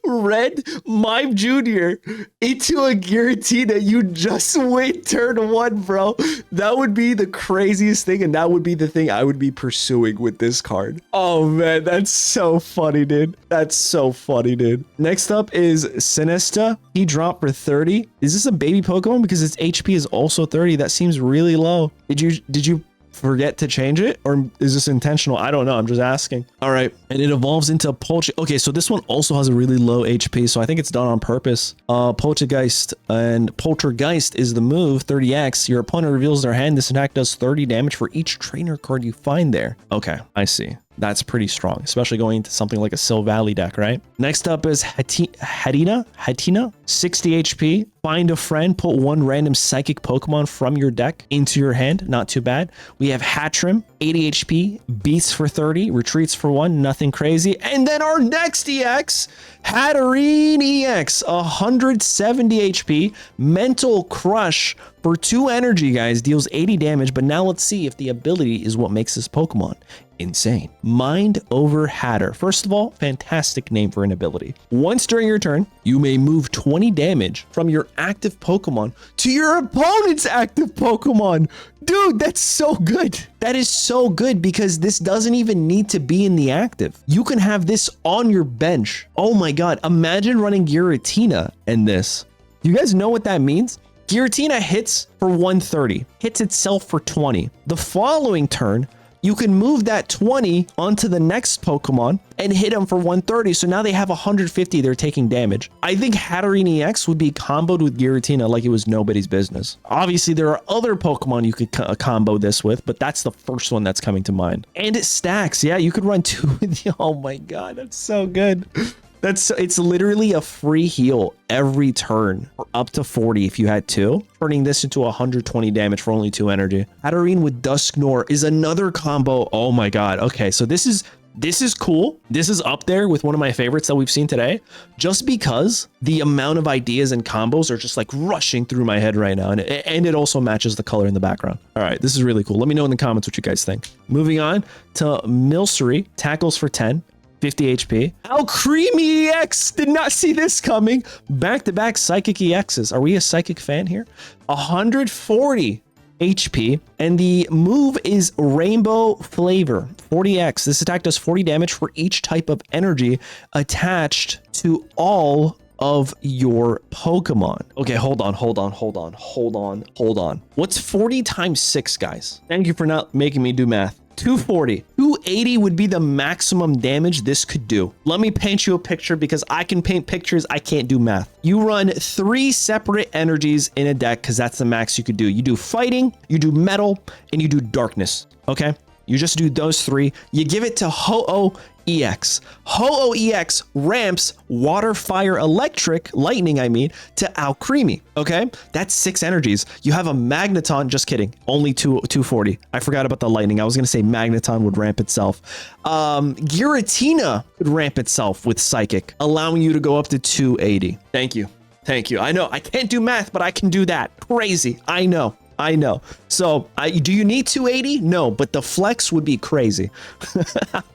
red Mime Jr. into a Giratina, you just win turn 1, bro. That would be the craziest thing, and that would be the thing I would be pursuing with this card. Oh man, that's so funny, dude. That's so funny, dude. Next up is Sinesta. He dropped for 30. Is this a baby Pokemon? Because its HP is also 30. That seems really low. Did you forget to change it, or is this intentional? I don't know. I'm just asking. All right, and it evolves into Okay, so this one also has a really low HP, so I think it's done on purpose. Poltergeist, and Poltergeist is the move. 30x. Your opponent reveals their hand. This attack does 30 damage for each trainer card you find there. Okay, I see. That's pretty strong, especially going into something like a Silvally deck, right? Next up is Hatina, 60 HP. Find a friend, put 1 random psychic Pokemon from your deck into your hand. Not too bad. We have Hatchrim, 80 HP, beats for 30, retreats for 1, nothing crazy. And then our next EX, Hatterene EX, 170 HP, Mental Crush for 2 energy, guys, deals 80 damage. But now let's see if the ability is what makes this Pokemon insane. Mind Over Hatter. First of all, fantastic name for an ability. Once during your turn, you may move 20 damage from your active Pokemon to your opponent's active Pokemon. Dude, that's so good. That is so good because this doesn't even need to be in the active. You can have this on your bench. Oh my God. Imagine running Giratina and this. You guys know what that means? Giratina hits for 130, hits itself for 20. The following turn, you can move that 20 onto the next Pokemon and hit them for 130. So now they have 150. They're taking damage. I think Hatterene EX would be comboed with Giratina like it was nobody's business. Obviously, there are other Pokemon you could combo this with, but that's the first one that's coming to mind. And it stacks. Yeah, you could run 2 with you. Oh my God, that's so good. It's literally a free heal every turn for up to 40 if you had 2, turning this into 120 damage for only 2 energy. Hatterene with Dusknoir is another combo. Oh my God. Okay, so this is cool. This is up there with one of my favorites that we've seen today, just because the amount of ideas and combos are just like rushing through my head right now. And it also matches the color in the background. All right, this is really cool. Let me know in the comments what you guys think. Moving on to Milcery, tackles for 10. 50 HP. Alcremie EX, did not see this coming. Back-to-back Psychic EXs. Are we a Psychic fan here? 140 HP, and the move is Rainbow Flavor, 40x. This attack does 40 damage for each type of energy attached to all of your Pokemon. Okay, hold on. What's 40 times 6, guys? Thank you for not making me do math. 240. 280 would be the maximum damage this could do. Let me paint you a picture because I can paint pictures. I can't do math. You run 3 separate energies in a deck because that's the max you could do. You do fighting, you do metal, and you do darkness. Okay? You just do those 3. You give it to Ho-Oh EX. Ho-Oh EX ramps water, fire, electric, lightning, to Alcremie. Okay? That's 6 energies. You have a Magneton, just kidding. Only 240. I forgot about the lightning. I was going to say Magneton would ramp itself. Giratina would ramp itself with Psychic, allowing you to go up to 280. Thank you. I know I can't do math, but I can do that. Crazy. I know. So do you need 280? No, but the flex would be crazy.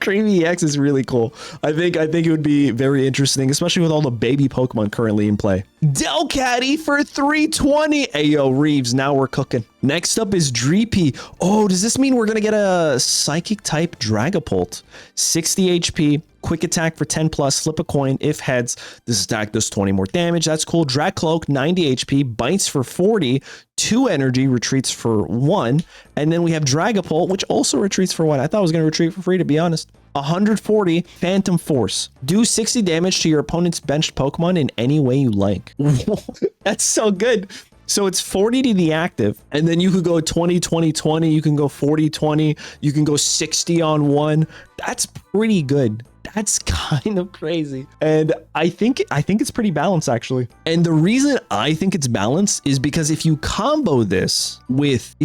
Creamy EX is really cool. I think it would be very interesting, especially with all the baby Pokemon currently in play. Delcatty for 320. Ayo, Reeves, now we're cooking. Next up is Dreepy. Oh, does this mean we're going to get a Psychic type Dragapult? 60 HP. Quick attack for 10 plus, flip a coin. If heads, this attack does 20 more damage. That's cool. Drag Cloak, 90 HP, bites for 40, 2 energy, retreats for 1. And then we have Dragapult, which also retreats for 1. I thought it was going to retreat for free, to be honest. 140, Phantom Force. Do 60 damage to your opponent's benched Pokemon in any way you like. That's so good. So it's 40 to the active, and then you could go 20, 20, 20. You can go 40, 20. You can go 60 on 1. That's pretty good. That's kind of crazy. And I think it's pretty balanced, actually. And the reason I think it's balanced is because if you combo this with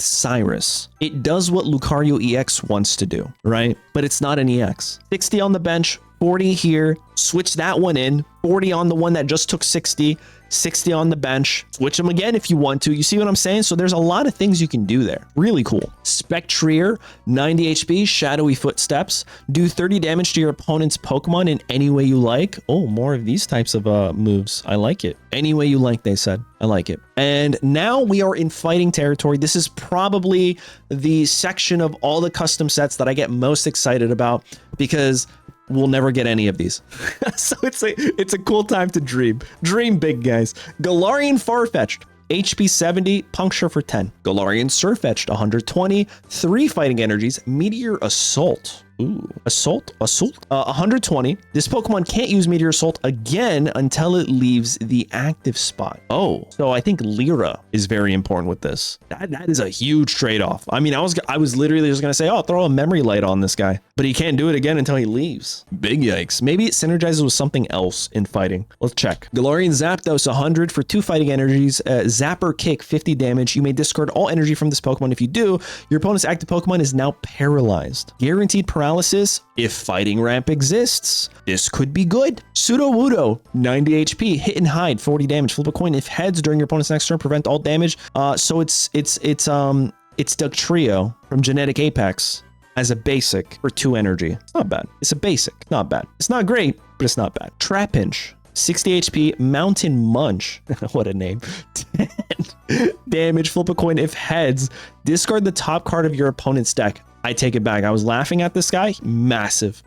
Cyrus, it does what Lucario EX wants to do, right? But it's not an EX. 60 on the bench, 40 here, switch that one in, 40 on the one that just took 60, 60 on the bench, switch them again if you want to. You see what I'm saying? So there's a lot of things you can do there. Really cool. Spectrier, 90 HP, Shadowy Footsteps, do 30 damage to your opponent's Pokemon in any way you like. Oh, more of these types of moves. I like it. Any way you like, they said. I like it. And now we are in fighting territory. This is probably the section of all the custom sets that I get most excited about because we'll never get any of these. So it's a cool time to dream. Dream big, guys. Galarian Farfetch'd, HP 70, Puncture for 10. Galarian Surfetch'd, 120, 3 fighting energies, Meteor Assault. Ooh, Assault, 120. This Pokemon can't use Meteor Assault again until it leaves the active spot. Oh, so I think Lyra is very important with this. That is a huge trade-off. I mean, I was literally just gonna say, oh, throw a Memory Light on this guy, but he can't do it again until he leaves. Big yikes. Maybe it synergizes with something else in fighting. Let's check. Galarian Zapdos, 100 for 2 fighting energies. Zapper Kick, 50 damage. You may discard all energy from this Pokemon. If you do, your opponent's active Pokemon is now paralyzed. Guaranteed paralysis if fighting ramp exists. This could be good. Sudowoodo, 90 HP, hit and hide, 40 damage. Flip a coin. If heads during your opponent's next turn, prevent all damage. So it's Dugtrio from Genetic Apex as a basic for 2 energy. It's not bad. It's a basic, not bad. It's not great, but it's not bad. Trapinch, 60 HP, Mountain Munch. What a name. 10 damage. Flip a coin. If heads, discard the top card of your opponent's deck. I take it back. I was laughing at this guy. Massive.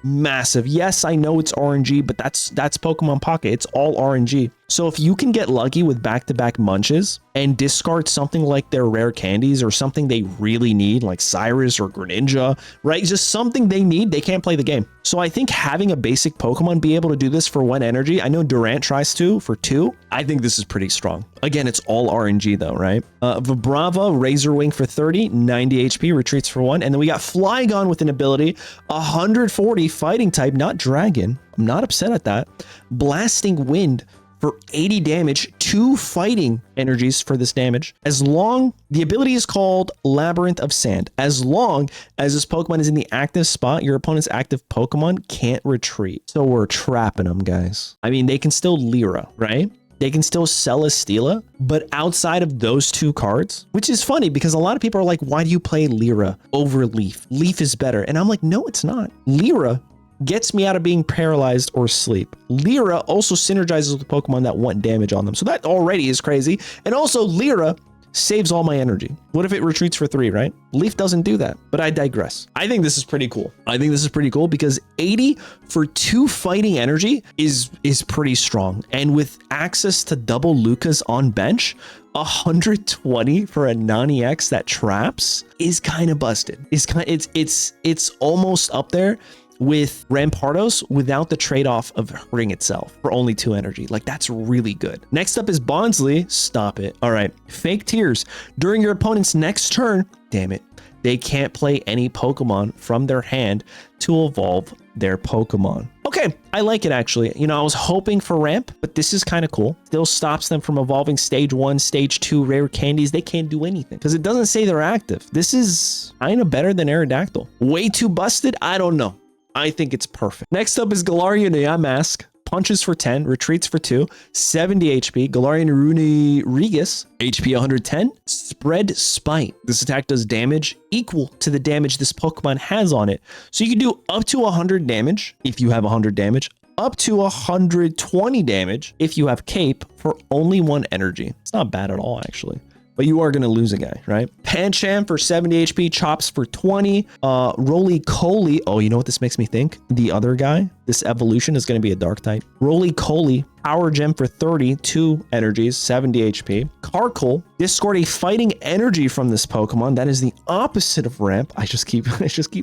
Yes, I know it's RNG, but that's Pokemon Pocket. It's all RNG. So if you can get lucky with back-to-back munches and discard something like their rare candies or something they really need, like Cyrus or Greninja, right? Just something they need, they can't play the game. So I think having a basic Pokemon be able to do this for 1 energy, I know Durant tries to for 2. I think this is pretty strong. Again, it's all RNG though, right? Vibrava, Razor Wing for 30, 90 HP, retreats for 1. And then we got Flygon with an ability, 140 fighting type, not dragon. I'm not upset at that. Blasting Wind for 80 damage, 2 fighting energies for this damage. The ability is called Labyrinth of Sand. As long as this Pokemon is in the active spot, your opponent's active Pokemon can't retreat. So we're trapping them, guys. I mean, they can still Lyra, right? They can still sell a Stela, but outside of those 2 cards, which is funny because a lot of people are like, why do you play Lyra over Leaf? Leaf is better. And I'm like, no, it's not. Lyra gets me out of being paralyzed or sleep. Lyra also synergizes with Pokemon that want damage on them. So that already is crazy. And also Lyra saves all my energy. What if it retreats for 3, right? Leaf doesn't do that, but I digress. I think this is pretty cool. I think this is pretty cool because 80 for 2 fighting energy is pretty strong. And with access to double Lucas on bench, 120 for a non-EX that traps is kind of busted. It's almost up there with Rampardos without the trade-off of hurting itself for only 2 energy. Like, that's really good. Next up is Bonsly. Stop it. All right. Fake Tears. During your opponent's next turn, damn it, they can't play any Pokemon from their hand to evolve their Pokemon. Okay, I like it actually. You know, I was hoping for Ramp, but this is kind of cool. Still stops them from evolving stage 1, stage 2 rare candies. They can't do anything because it doesn't say they're active. This is kind of better than Aerodactyl. Way too busted? I don't know. I think it's perfect. Next up is Galarian Mask. Punches for 10, retreats for 2, 70 HP. Galarian Regis, HP 110. Spread Spite. This attack does damage equal to the damage this Pokemon has on it. So you can do up to 100 damage if you have 100 damage, up to 120 damage if you have Cape for only 1 energy. It's not bad at all, actually. But you are going to lose a guy, right? Pancham for 70 HP, Chops for 20, Roly-Coly. Oh, you know what this makes me think? The other guy, this evolution is going to be a dark type. Roly-Coly, Power Gem for 30, 2 energies, 70 HP. Carkol, discord a fighting energy from this Pokemon. That is the opposite of Ramp. I just keep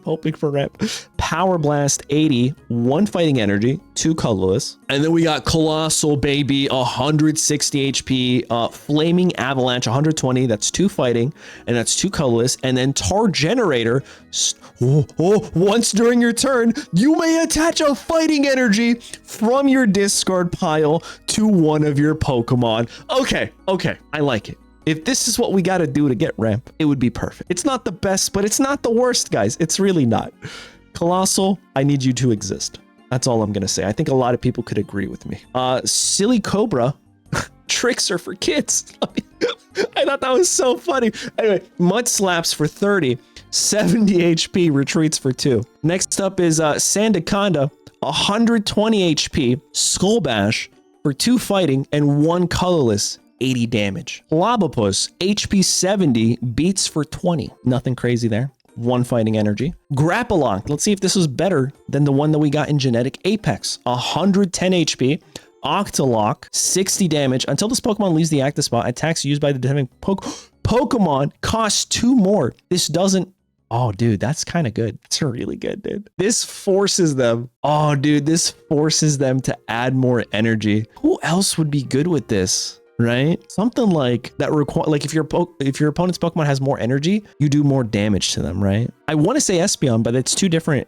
hoping for Ramp. Power Blast 80, 1 fighting energy, 2 colorless. And then we got Colossal Baby, 160 HP, Flaming Avalanche, 120. That's 2 fighting, and that's 2 colorless. And then Tar Generator. Once during your turn, you may attach a fighting energy from your discard pile to one of your Pokemon. Okay, I like it. If this is what we got to do to get Ramp, it would be perfect. It's not the best, but it's not the worst, guys. It's really not. Colossal, I need you to exist. That's all I'm going to say. I think a lot of people could agree with me. Silly Cobra, tricks are for kids. I thought that was so funny. Anyway, Mud Slaps for 30, 70 HP, retreats for 2. Next up is Sandaconda, 120 HP, Skull Bash for 2 fighting and 1 colorless, 80 damage. Lobopus, HP 70, beats for 20. Nothing crazy there. 1 fighting energy. Grappalock, let's see if this is better than the one that we got in Genetic Apex. 110 HP. Octalock, 60 damage. Until this Pokemon leaves the active spot, attacks used by the defending Pokemon costs 2 more. This doesn't... Oh, dude, that's kind of good. It's really good, dude. This forces them. Oh, dude, this forces them to add more energy. Who else would be good with this? Right? Something like that require, like if your opponent's Pokemon has more energy, you do more damage to them, right? I want to say Espeon, but it's two different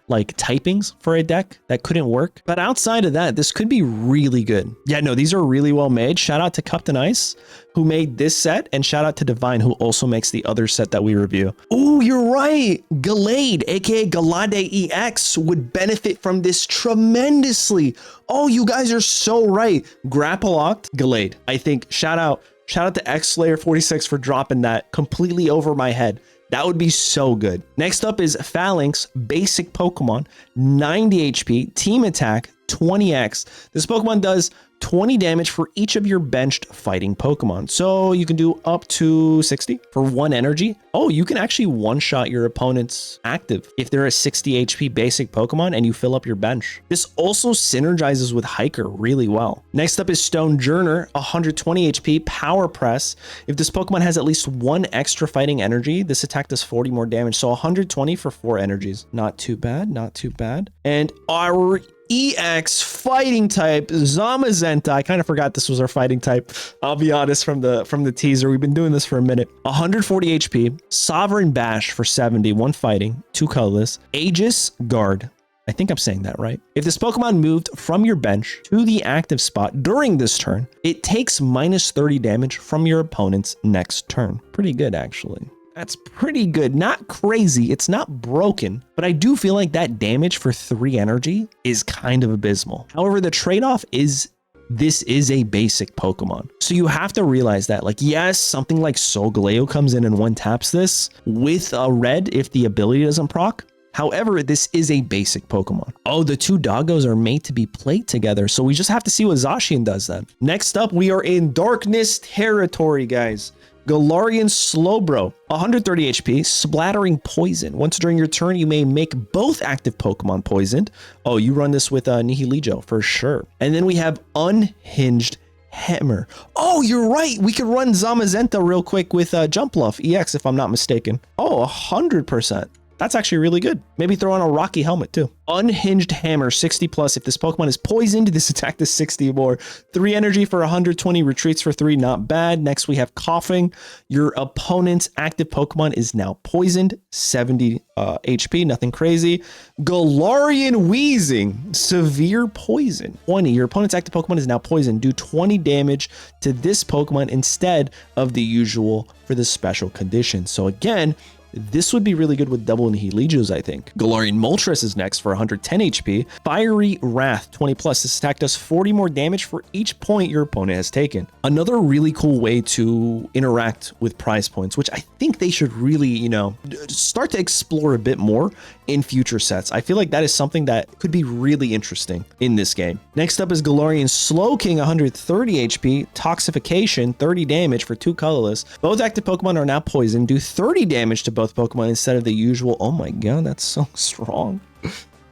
like typings for a deck that couldn't work. But outside of that, this could be really good. Yeah, no, these are really well made. Shout out to Cuptinice, who made this set, and shout out to Divine, who also makes the other set that we review. Oh, you're right. Galade, aka Galade EX, would benefit from this tremendously. Oh, you guys are so right. Grappalocked, Galade. I think shout out to XSlayer46 for dropping that completely over my head. That would be so good. Next up is Phalanx, basic Pokemon, 90 HP, team attack, 20x. This Pokemon does 20 damage for each of your benched fighting Pokemon. So you can do up to 60 for 1 energy. Oh, you can actually one-shot your opponent's active if they're a 60 HP basic Pokemon and you fill up your bench. This also synergizes with Hiker really well. Next up is Stonejourner, 120 HP, Power Press. If this Pokemon has at least 1 extra fighting energy, this attack does 40 more damage. So 120 for 4 energies. Not too bad, not too bad. And our EX fighting type, Zamazenta. I kind of forgot this was our fighting type. I'll be honest, from the teaser. We've been doing this for a minute. 140 HP, Sovereign Bash for 70, 1 fighting, 2 colorless, Aegis Guard. I think I'm saying that right. If this Pokemon moved from your bench to the active spot during this turn, it takes minus 30 damage from your opponent's next turn. Pretty good, actually. That's pretty good. Not crazy. It's not broken, but I do feel like that damage for 3 energy is kind of abysmal. However, the trade-off is this is a basic Pokemon. So you have to realize that, like, yes, something like Solgaleo comes in and 1-taps this with a red if the ability doesn't proc. However, this is a basic Pokemon. Oh, the two doggos are made to be played together, so we just have to see what Zacian does then. Next up, we are in darkness territory, guys. Galarian Slowbro, 130 HP, splattering poison. Once during your turn, you may make both active Pokemon poisoned. Oh, you run this with Nihilego for sure. And then we have Unhinged Hammer. Oh, you're right. We could run Zamazenta real quick with Jumpluff EX if I'm not mistaken. Oh, 100%. That's actually really good. Maybe throw on a Rocky helmet too. Unhinged Hammer, 60 plus. If this Pokemon is poisoned, this attack does 60 more. 3 energy for 120, retreats for 3, not bad. Next, we have Coughing. Your opponent's active Pokemon is now poisoned, 70 HP, nothing crazy. Galarian Wheezing, severe poison, 20. Your opponent's active Pokemon is now poisoned. Do 20 damage to this Pokemon instead of the usual for the special condition. So again, this would be really good with double Nihilegos, I think. Galarian Moltres is next for 110 HP. Fiery Wrath, 20 plus. This attack does 40 more damage for each point your opponent has taken. Another really cool way to interact with prize points, which I think they should really, you know, start to explore a bit more in future sets. I feel like that is something that could be really interesting in this game. Next up is Galarian Slowking, 130 HP. Toxification, 30 damage for 2 colorless. Both active Pokemon are now poisoned. Do 30 damage to both Pokemon instead of the usual. Oh my god, that's so strong.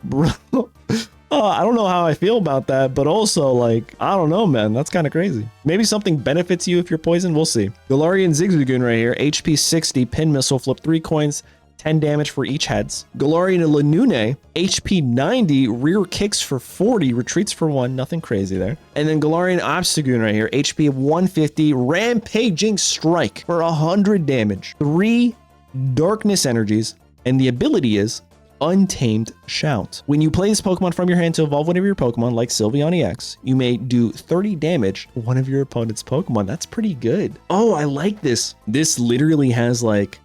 Bro. I don't know how I feel about that, but also, like, I don't know, man. That's kind of crazy. Maybe something benefits you if you're poisoned. We'll see. Galarian Zigzagoon right here. HP 60, Pin Missile, flip 3 coins, 10 damage for each heads. Galarian Lanune, HP 90, rear kicks for 40, retreats for 1, nothing crazy there. And then Galarian Obstagoon right here, HP of 150, Rampaging Strike for 100 damage, 3 darkness energies, and the ability is Untamed Shout. When you play this Pokemon from your hand to evolve one of your Pokemon, like Sylveon EX, you may do 30 damage to one of your opponent's Pokemon. That's pretty good. Oh, I like this. This literally has like,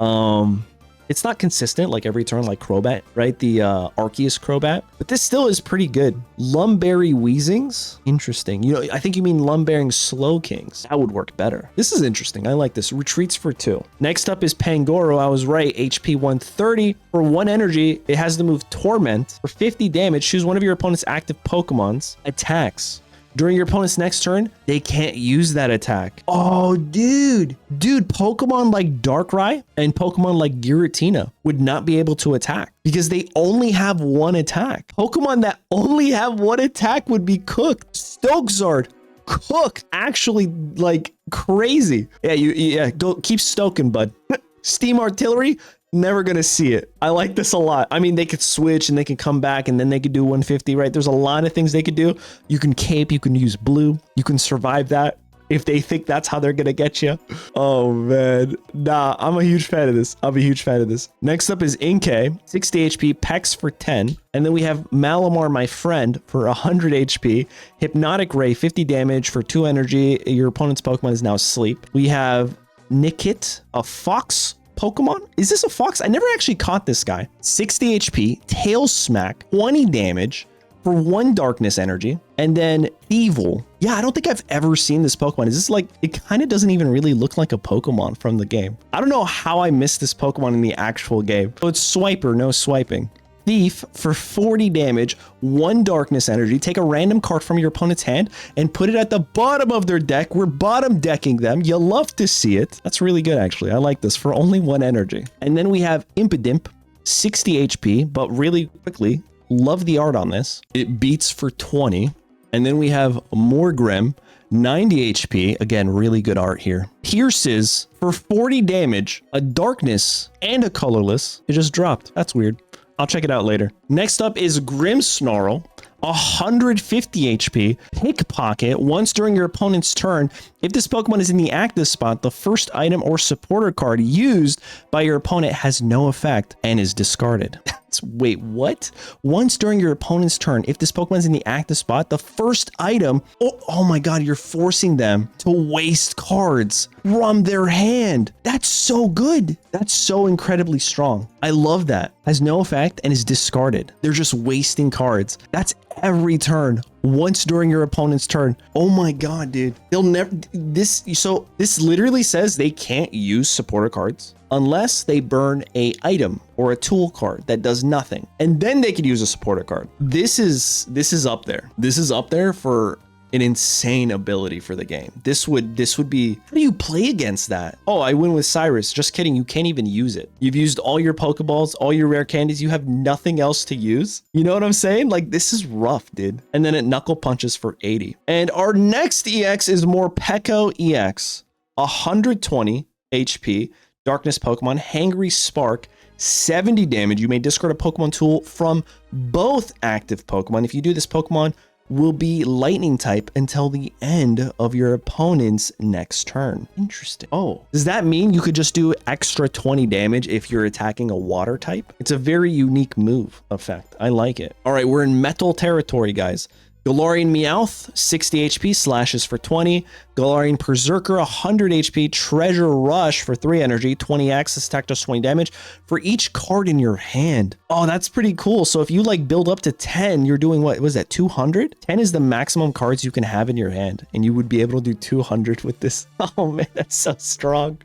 it's not consistent like every turn like Crobat, right? The Arceus Crobat, but this still is pretty good. Lumberry Wheezings, interesting. You know, I think you mean Lumberry Slowkings. That would work better. This is interesting. I like this. Retreats for 2. Next up is Pangoro. I was right. HP 130 for 1 energy. It has the move Torment for 50 damage. Choose one of your opponent's active Pokemon's attacks. During your opponent's next turn, they can't use that attack. Oh, dude, Pokemon like Darkrai and Pokemon like Giratina would not be able to attack because they only have 1 attack. Pokemon that only have 1 attack would be cooked. Stokesard, cooked. Actually, like crazy. Yeah, go keep stoking, bud. Steam Artillery, never gonna see it. I like this a lot. I mean, they could switch and they can come back and then they could do 150, right? There's a lot of things they could do. You can cape, you can use blue, you can survive that if they think that's how they're gonna get you. Oh man, nah, I'm a huge fan of this. I'm a huge fan of this. Next up is Inkay, 60 HP, Pex for 10. And then we have Malamar, my friend, for 100 HP. Hypnotic Ray, 50 damage for 2 energy. Your opponent's Pokemon is now asleep. We have Nickit, a fox Pokemon? Is this a fox? I never actually caught this guy. 60 HP, Tail Smack, 20 damage for 1 darkness energy. And then Evil. Yeah, I don't think I've ever seen this Pokemon. Is this like, it kind of doesn't even really look like a Pokemon from the game. I don't know how I missed this Pokemon in the actual game. So it's Swiper, no swiping. Thief for 40 damage, 1 darkness energy. Take a random card from your opponent's hand and put it at the bottom of their deck. We're bottom decking them. You love to see it. That's really good, actually. I like this for only 1 energy. And then we have Impidimp, 60 HP, but really quickly, love the art on this. It beats for 20. And then we have Morgrim, 90 HP. Again, really good art here. Pierces for 40 damage, a darkness and a colorless. It just dropped. That's weird. I'll check it out later. Next up is Grimmsnarl, 150 HP, Pickpocket. Once during your opponent's turn, if this Pokemon is in the active spot, the first item or supporter card used by your opponent has no effect and is discarded. Wait, what? Once during your opponent's turn, if this Pokemon is in the active spot, the first item, oh my god, you're forcing them to waste cards from their hand. That's so good. That's so incredibly strong. I love that. Has no effect and is discarded. They're just wasting cards. That's every turn, once during your opponent's turn. Oh my god, dude. They'll never this literally says they can't use supporter cards unless they burn a item or a tool card that does nothing. And then they could use a supporter card. This is up there. This is up there for an insane ability for the game. This would be, how do you play against that? Oh, I win with Cyrus. Just kidding. You can't even use it. You've used all your Pokeballs, all your rare candies. You have nothing else to use. You know what I'm saying? Like, this is rough, dude. And then it knuckle punches for 80. And our next EX is Morpeko EX. 120 HP. Darkness Pokemon. Hangry Spark. 70 damage. You may discard a Pokemon tool from both active Pokemon. If you do this, Pokemon will be lightning type until the end of your opponent's next turn. Interesting. Oh, does that mean you could just do extra 20 damage if you're attacking a water type? It's a very unique move effect. I like it. All right, we're in metal territory, guys. Galarian Meowth, 60 HP, slashes for 20. Galarian Berserker, 100 HP, Treasure Rush for 3 energy, 20x, this attack does 20 damage for each card in your hand. Oh, that's pretty cool. So if you like build up to 10, you're doing what was that, 200? 10 is the maximum cards you can have in your hand, and you would be able to do 200 with this. Oh man, that's so strong.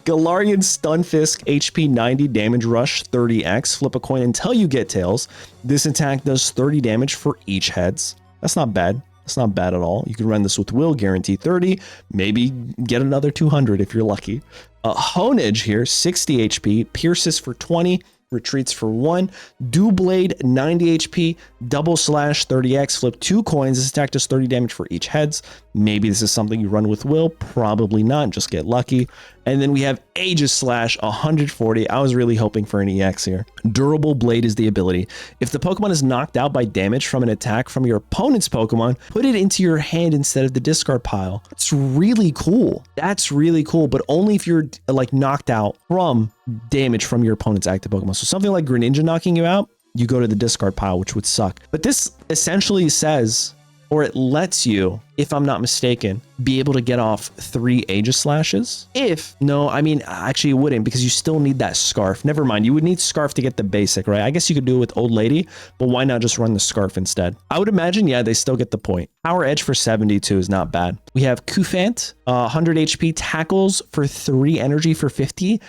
Galarian Stunfisk, HP 90, damage rush 30x, flip a coin until you get tails. This attack does 30 damage for each heads. That's not bad. That's not bad at all. You can run this with Will, guarantee 30, maybe get another 200 if you're lucky. Hoenn here, 60 HP, pierces for 20, retreats for 1. Doublade, 90 HP, double slash, 30x, flip 2 coins. This attack does 30 damage for each heads. Maybe this is something you run with Will, probably not, just get lucky. And then we have Aegis Slash, 140. I was really hoping for an EX here. Durable Blade is the ability. If the Pokemon is knocked out by damage from an attack from your opponent's Pokemon, put it into your hand instead of the discard pile. That's really cool. That's really cool, but only if you're like knocked out from damage from your opponent's active Pokemon. So something like Greninja knocking you out, you go to the discard pile, which would suck. But this essentially says, or it lets you, if I'm not mistaken, be able to get off 3 Aegis Slashes. No, I mean, actually it wouldn't, because you still need that Scarf. Never mind, you would need Scarf to get the basic, right? I guess you could do it with Old Lady, but why not just run the Scarf instead? I would imagine, yeah, they still get the point. Power Edge for 72 is not bad. We have Cufant, 100 HP, tackles for 3 energy for 50.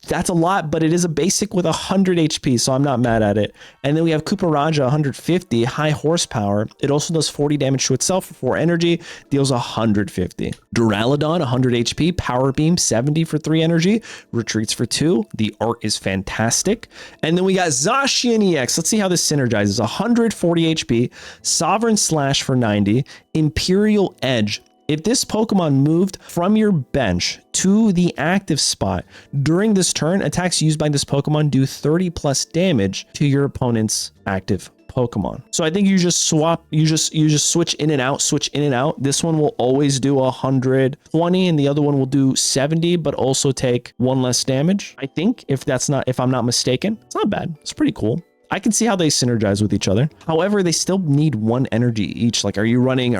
That's a lot, but it is a basic with 100 HP, so I'm not mad at it. And then we have Kuparaja, 150, high horsepower. It also does 40 damage to itself for 4 energy, deals 150. Duraludon, 100 HP, power beam, 70 for 3 energy, retreats for 2. The art is fantastic. And then we got Zacian EX. Let's see how this synergizes. 140 HP, Sovereign Slash for 90, Imperial Edge. If this Pokemon moved from your bench to the active spot during this turn, attacks used by this Pokemon do 30 plus damage to your opponent's active Pokemon. So I think you just swap, you just switch in and out, This one will always do 120 and the other one will do 70, but also take 1 less damage. I think if I'm not mistaken, it's not bad. It's pretty cool. I can see how they synergize with each other. However, they still need 1 energy each. Like, are you running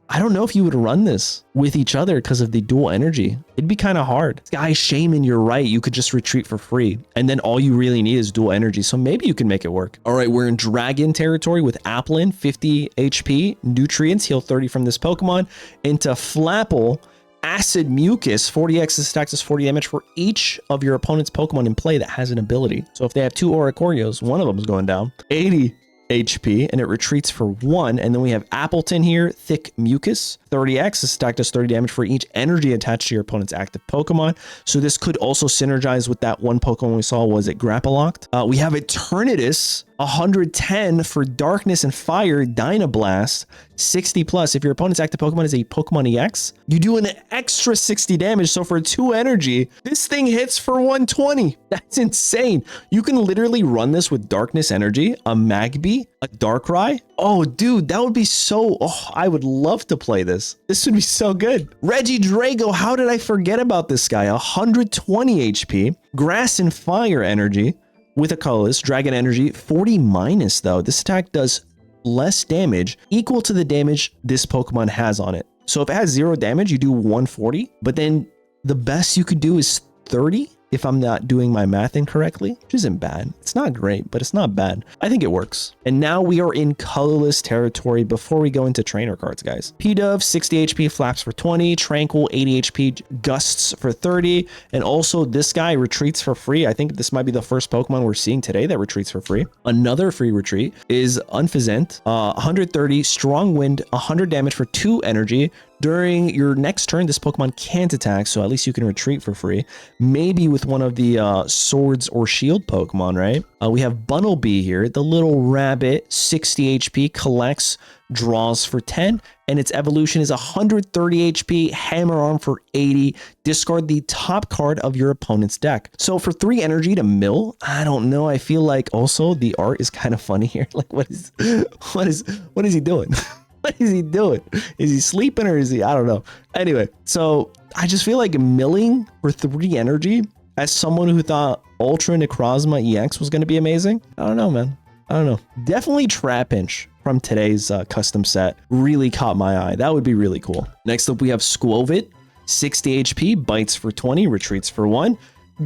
I don't know if you would run this with each other because of the dual energy. It'd be kind of hard. Sky Shaman, you're right. You could just retreat for free. And then all you really need is dual energy. So maybe you can make it work. All right, we're in Dragon territory with Applin, 50 HP, Nutrients, heal 30 from this Pokemon. Into Flapple, Acid Mucus, 40x, this attack does 40 damage for each of your opponent's Pokemon in play that has an ability. So if they have 2 Oricorios, one of them is going down. 80 HP, and it retreats for 1. And then we have Appleton here, Thick Mucus, 30x. This attack does 30 damage for each energy attached to your opponent's active Pokemon. So this could also synergize with that one Pokemon we saw. Was it Grappalocked? We have Eternatus, 110 for Darkness and Fire, Dynablast, 60 plus. If your opponent's active Pokemon is a Pokemon EX, you do an extra 60 damage. So for 2 energy, this thing hits for 120. That's insane. You can literally run this with Darkness Energy, a Magby, a Darkrai. Oh, dude, that would be so... Oh, I would love to play this. This would be so good. Regidrago, how did I forget about this guy? 120 HP, Grass and Fire Energy with a colorless, Dragon Energy, 40 minus though. This attack does less damage, equal to the damage this Pokemon has on it. So if it has 0 damage, you do 140, but then the best you could do is 30. if I'm not doing my math incorrectly, which isn't bad. It's not great, but it's not bad. I think it works. And now we are in colorless territory before we go into trainer cards, guys. P-Dove, 60 HP, Flaps for 20, Tranquil, 80 HP, Gusts for 30, and also this guy retreats for free. I think this might be the first Pokemon we're seeing today that retreats for free. Another free retreat is Unfazant, 130, Strong Wind, 100 damage for 2 energy. During your next turn, this Pokemon can't attack, so at least you can retreat for free. Maybe with one of the Swords or Shield Pokemon, right? We have Bunnelby here, the little rabbit, 60 HP, collects, draws for 10, and its evolution is 130 HP, Hammer Arm for 80. Discard the top card of your opponent's deck. So for 3 energy to mill, I don't know. I feel like also the art is kind of funny here. Like what is he doing? What is he doing? Is he sleeping or is he? I don't know. Anyway, so I just feel like milling for 3 energy as someone who thought Ultra Necrozma EX was going to be amazing. I don't know, man. I don't know. Definitely Trapinch from today's custom set really caught my eye. That would be really cool. Next up, we have Squovit, 60 HP, bites for 20, retreats for 1.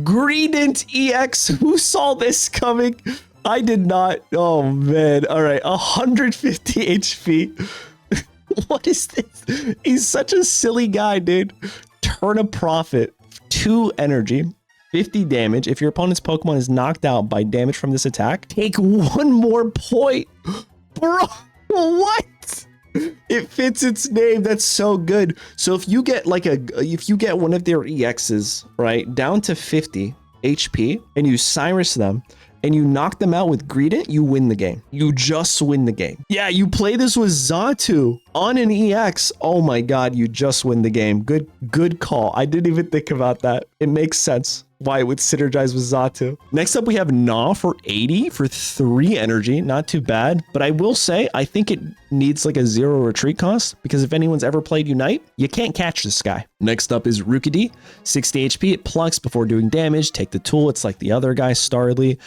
Greedent EX. Who saw this coming? I did not. Oh, man. All right. 150 HP. What is this? He's such a silly guy, dude. Turn a profit, 2 energy, 50 damage. If your opponent's Pokemon is knocked out by damage from this attack, take 1 more point. Bro, what? It fits its name. That's so good. So if you get if you get one of their EXs, right, down to 50 HP and you Cyrus them, and you knock them out with Greedent, you win the game. You just win the game. Yeah, you play this with Xatu on an EX. Oh my God, you just win the game. Good call. I didn't even think about that. It makes sense why it would synergize with Xatu. Next up, we have Gnaw for 80 for 3 energy. Not too bad, but I will say, I think it needs like a 0 retreat cost because if anyone's ever played Unite, you can't catch this guy. Next up is Rookidee, 60 HP. It plucks before doing damage. Take the tool. It's like the other guy, Starly.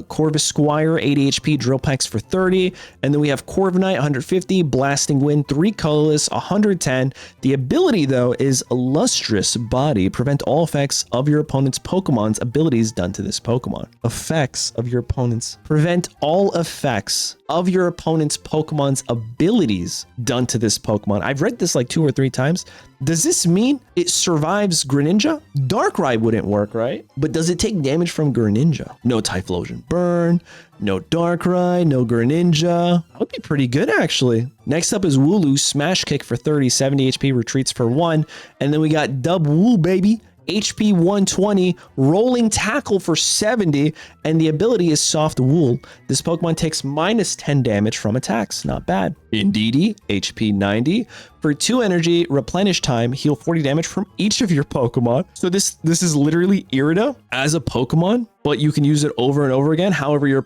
Corvus Squire, 80 HP. Drill Pex for 30. And then we have Corviknight, 150. Blasting Wind, 3 colorless, 110. The ability, though, is Lustrous Body. Prevent all effects of your opponent's Pokemon's abilities done to this Pokemon. Effects of your opponent's. Prevent all effects of your opponent's Pokemon's abilities done to this Pokemon. I've read this like 2 or 3 times. Does this mean it survives Greninja? Darkrai wouldn't work, right? But does it take damage from Greninja? No Typhlosion Burn, no Darkrai, no Greninja. That would be pretty good, actually. Next up is Wooloo, Smash Kick for 30, 70 HP, retreats for 1. And then we got Dub Woo, baby. HP 120, Rolling Tackle for 70, and the ability is Soft Wool. This Pokemon takes minus 10 damage from attacks. Not bad. Indeedee, HP 90. For 2 energy, replenish time, heal 40 damage from each of your Pokemon. So this is literally Irida as a Pokemon, but you can use it over and over again. However, your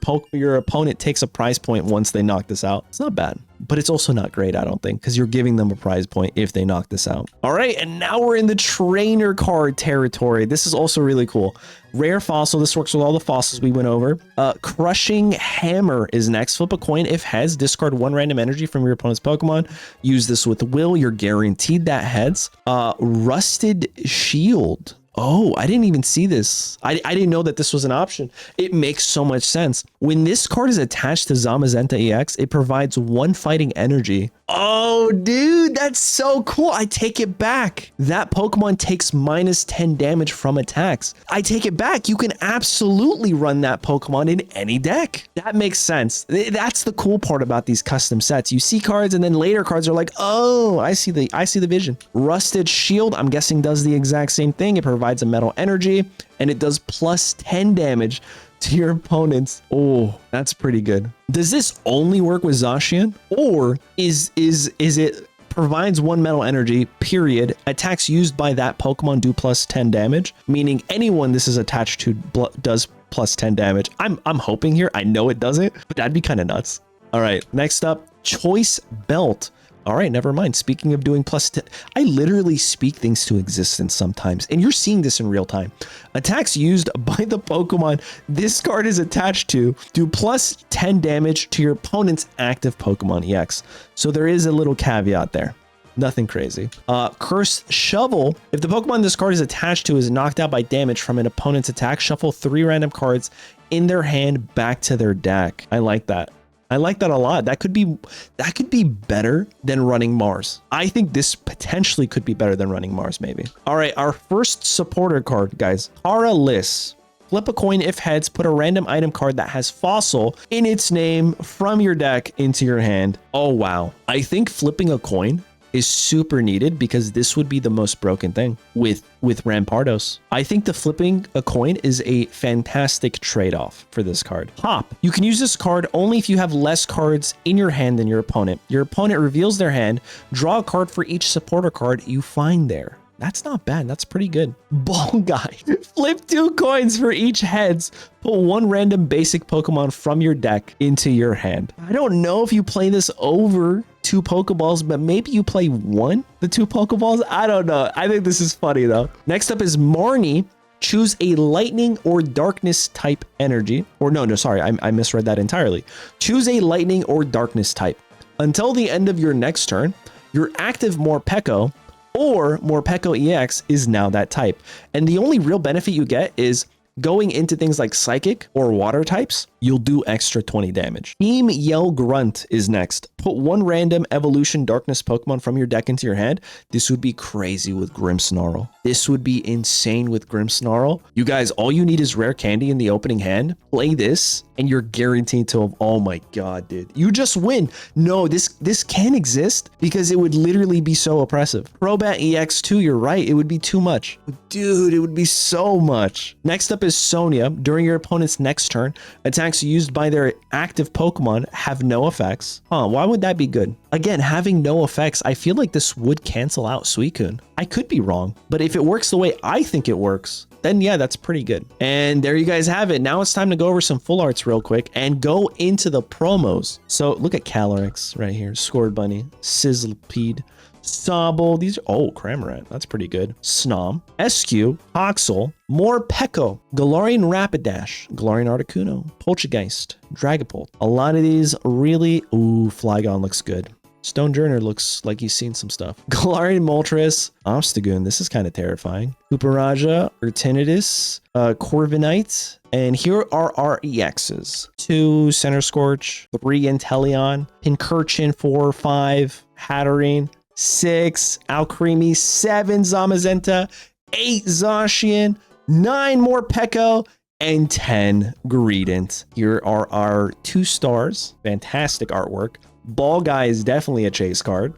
opponent takes a prize point once they knock this out. It's not bad, but it's also not great, I don't think, because you're giving them a prize point if they knock this out. All right, and now we're in the trainer card territory. This is also really cool. Rare fossil. This works with all the fossils we went over. Crushing Hammer is next. Flip a coin. If heads, discard 1 random energy from your opponent's Pokemon. Use this with Will. You're guaranteed that heads. Rusted Shield. Oh, I didn't even see this. I didn't know that this was an option. It makes so much sense. When this card is attached to Zamazenta EX, it provides 1 fighting energy. Oh, dude, that's so cool. I take it back. That Pokemon takes minus 10 damage from attacks. I take it back. You can absolutely run that Pokemon in any deck. That makes sense. That's the cool part about these custom sets. You see cards and then later cards are like, oh, I see the vision. Rusted Shield, I'm guessing, does the exact same thing. It provides a metal energy and it does plus 10 damage to your opponents. Oh, that's pretty good. Does this only work with Zacian, or is it provides 1 metal energy, period, attacks used by that Pokemon do plus 10 damage, meaning anyone this is attached to does plus 10 damage? I'm hoping here. I know it doesn't, but that'd be kind of nuts. All right, next up, Choice Belt. All right, never mind. Speaking of doing plus 10, I literally speak things to existence sometimes, and you're seeing this in real time. Attacks used by the Pokemon this card is attached to do plus 10 damage to your opponent's active Pokemon EX. So there is a little caveat there. Nothing crazy. Cursed Shovel. If the Pokemon this card is attached to is knocked out by damage from an opponent's attack, shuffle 3 random cards in their hand back to their deck. I like that. I like that a lot. That could be better than running Mars. I think this potentially could be better than running Mars, maybe. All right, our first supporter card, guys. Colorless. Flip a coin if heads, put a random item card that has fossil in its name from your deck into your hand. Oh, wow. I think flipping a coin is super needed because this would be the most broken thing with Rampardos. I think the flipping a coin is a fantastic trade-off for this card. Hop. You can use this card only if you have less cards in your hand than your opponent. Your opponent reveals their hand, draw a card for each supporter card you find there. That's not bad. That's pretty good. Ball Guy. Flip 2 coins for each heads. Put 1 random basic Pokemon from your deck into your hand. I don't know if you play this over 2 Pokeballs, but maybe you play the 2 Pokeballs. I don't know. I think this is funny though. Next up is Marnie. Choose a lightning or darkness type energy. Or no, sorry. I misread that entirely. Choose a lightning or darkness type. Until the end of your next turn, your active Morpeko or Morpeko EX is now that type. And the only real benefit you get is going into things like Psychic or Water types, you'll do extra 20 damage. Team Yell Grunt is next. Put 1 random Evolution Darkness Pokemon from your deck into your hand. This would be crazy with Grimmsnarl. This would be insane with Grimmsnarl. You guys, all you need is Rare Candy in the opening hand. Play this, and you're guaranteed to, oh my god, dude. You just win. No, this can exist because it would literally be so oppressive. Crobat EX2, you're right. It would be too much. Dude, it would be so much. Next up is Sonia. During your opponent's next turn, attacks used by their active Pokemon have no effects. Why would that be good? Again, having no effects, I feel like this would cancel out Suicune. I could be wrong, but if it works the way I think it works, then yeah, that's pretty good. And there you guys have it. Now it's time to go over some full arts real quick and go into the promos. So look at Calyrex right here. Scored Bunny, Sizzlipede, Sobble. These are, oh, Cramorant. That's pretty good. Snom, SQ, Toxel, Morpeko, Galarian Rapidash, Galarian Articuno, Poltergeist, Dragapult. A lot of these really, ooh, Flygon looks good. Stonejourner looks like he's seen some stuff. Galarian Moltres, Obstagoon. This is kind of terrifying. Hooperaja, Urtinitis, Corviknight. And here are our EXs. 2 Center Scorch, 3 Inteleon, Pincurchin, 4, 5, Hatterene, 6 Alcremie, 7 Zamazenta, 8 Zacian, 9 Morpeko, and 10 Greedent. Here are our 2 stars. Fantastic artwork. Ball Guy is definitely a chase card.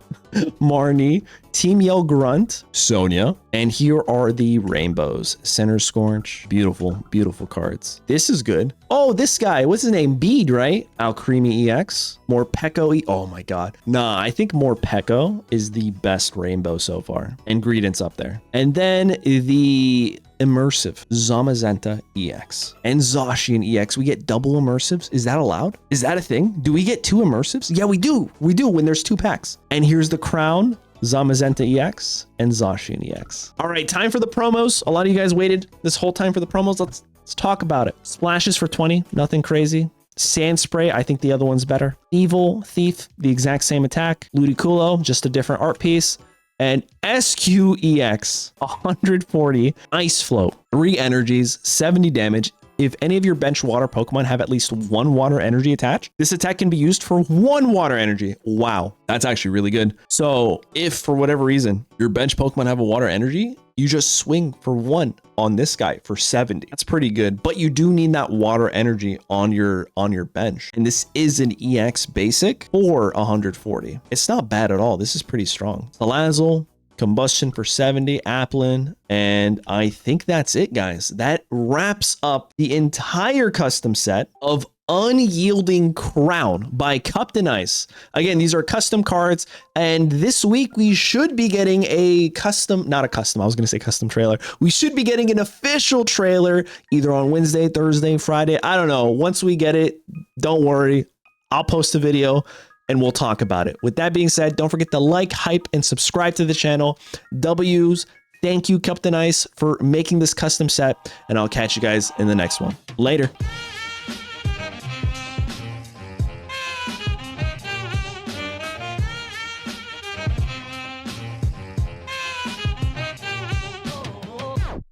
Marnie, Team Yell Grunt, Sonia, and here are the rainbows. Center Scorch, beautiful, beautiful cards. This is good. Oh, this guy, what's his name? Bead, right? Alcremie EX, Morpeko oh my god. Nah, I think Morpeko is the best rainbow so far, and Greedent's up there. And then the immersive Zamazenta EX and Zacian EX. We get double immersives. Is that allowed? Is that a thing? Do we get 2 immersives? Yeah, we do. We do when there's 2 packs. And here's the crown, Zamazenta EX and Zacian EX. All right, time for the promos. A lot of you guys waited this whole time for the promos. Let's talk about it. Splashes for 20, nothing crazy. Sand Spray, I think the other one's better. Evil Thief, the exact same attack. Ludicolo, just a different art piece. And SQEX, 140, Ice Float, 3 energies, 70 damage. If any of your bench water Pokemon have at least 1 water energy attached, this attack can be used for 1 water energy. Wow, that's actually really good. So if for whatever reason your bench Pokemon have a water energy, you just swing for 1 on this guy for 70. That's pretty good, but you do need that water energy on your bench. And this is an EX basic for 140. It's not bad at all. This is pretty strong. Salazzle, Combustion for 70, Applin, and I think that's it, guys. That wraps up the entire custom set of Unyielding Crown by Cuptinice. Again, these are custom cards, and this week we should be getting a custom, not a custom, I was going to say custom trailer. We should be getting an official trailer either on Wednesday, Thursday, Friday. I don't know. Once we get it, don't worry. I'll post a video and we'll talk about it. With that being said, don't forget to like, hype, and subscribe to the channel. W's, thank you, Cuptinice, for making this custom set, and I'll catch you guys in the next one. Later.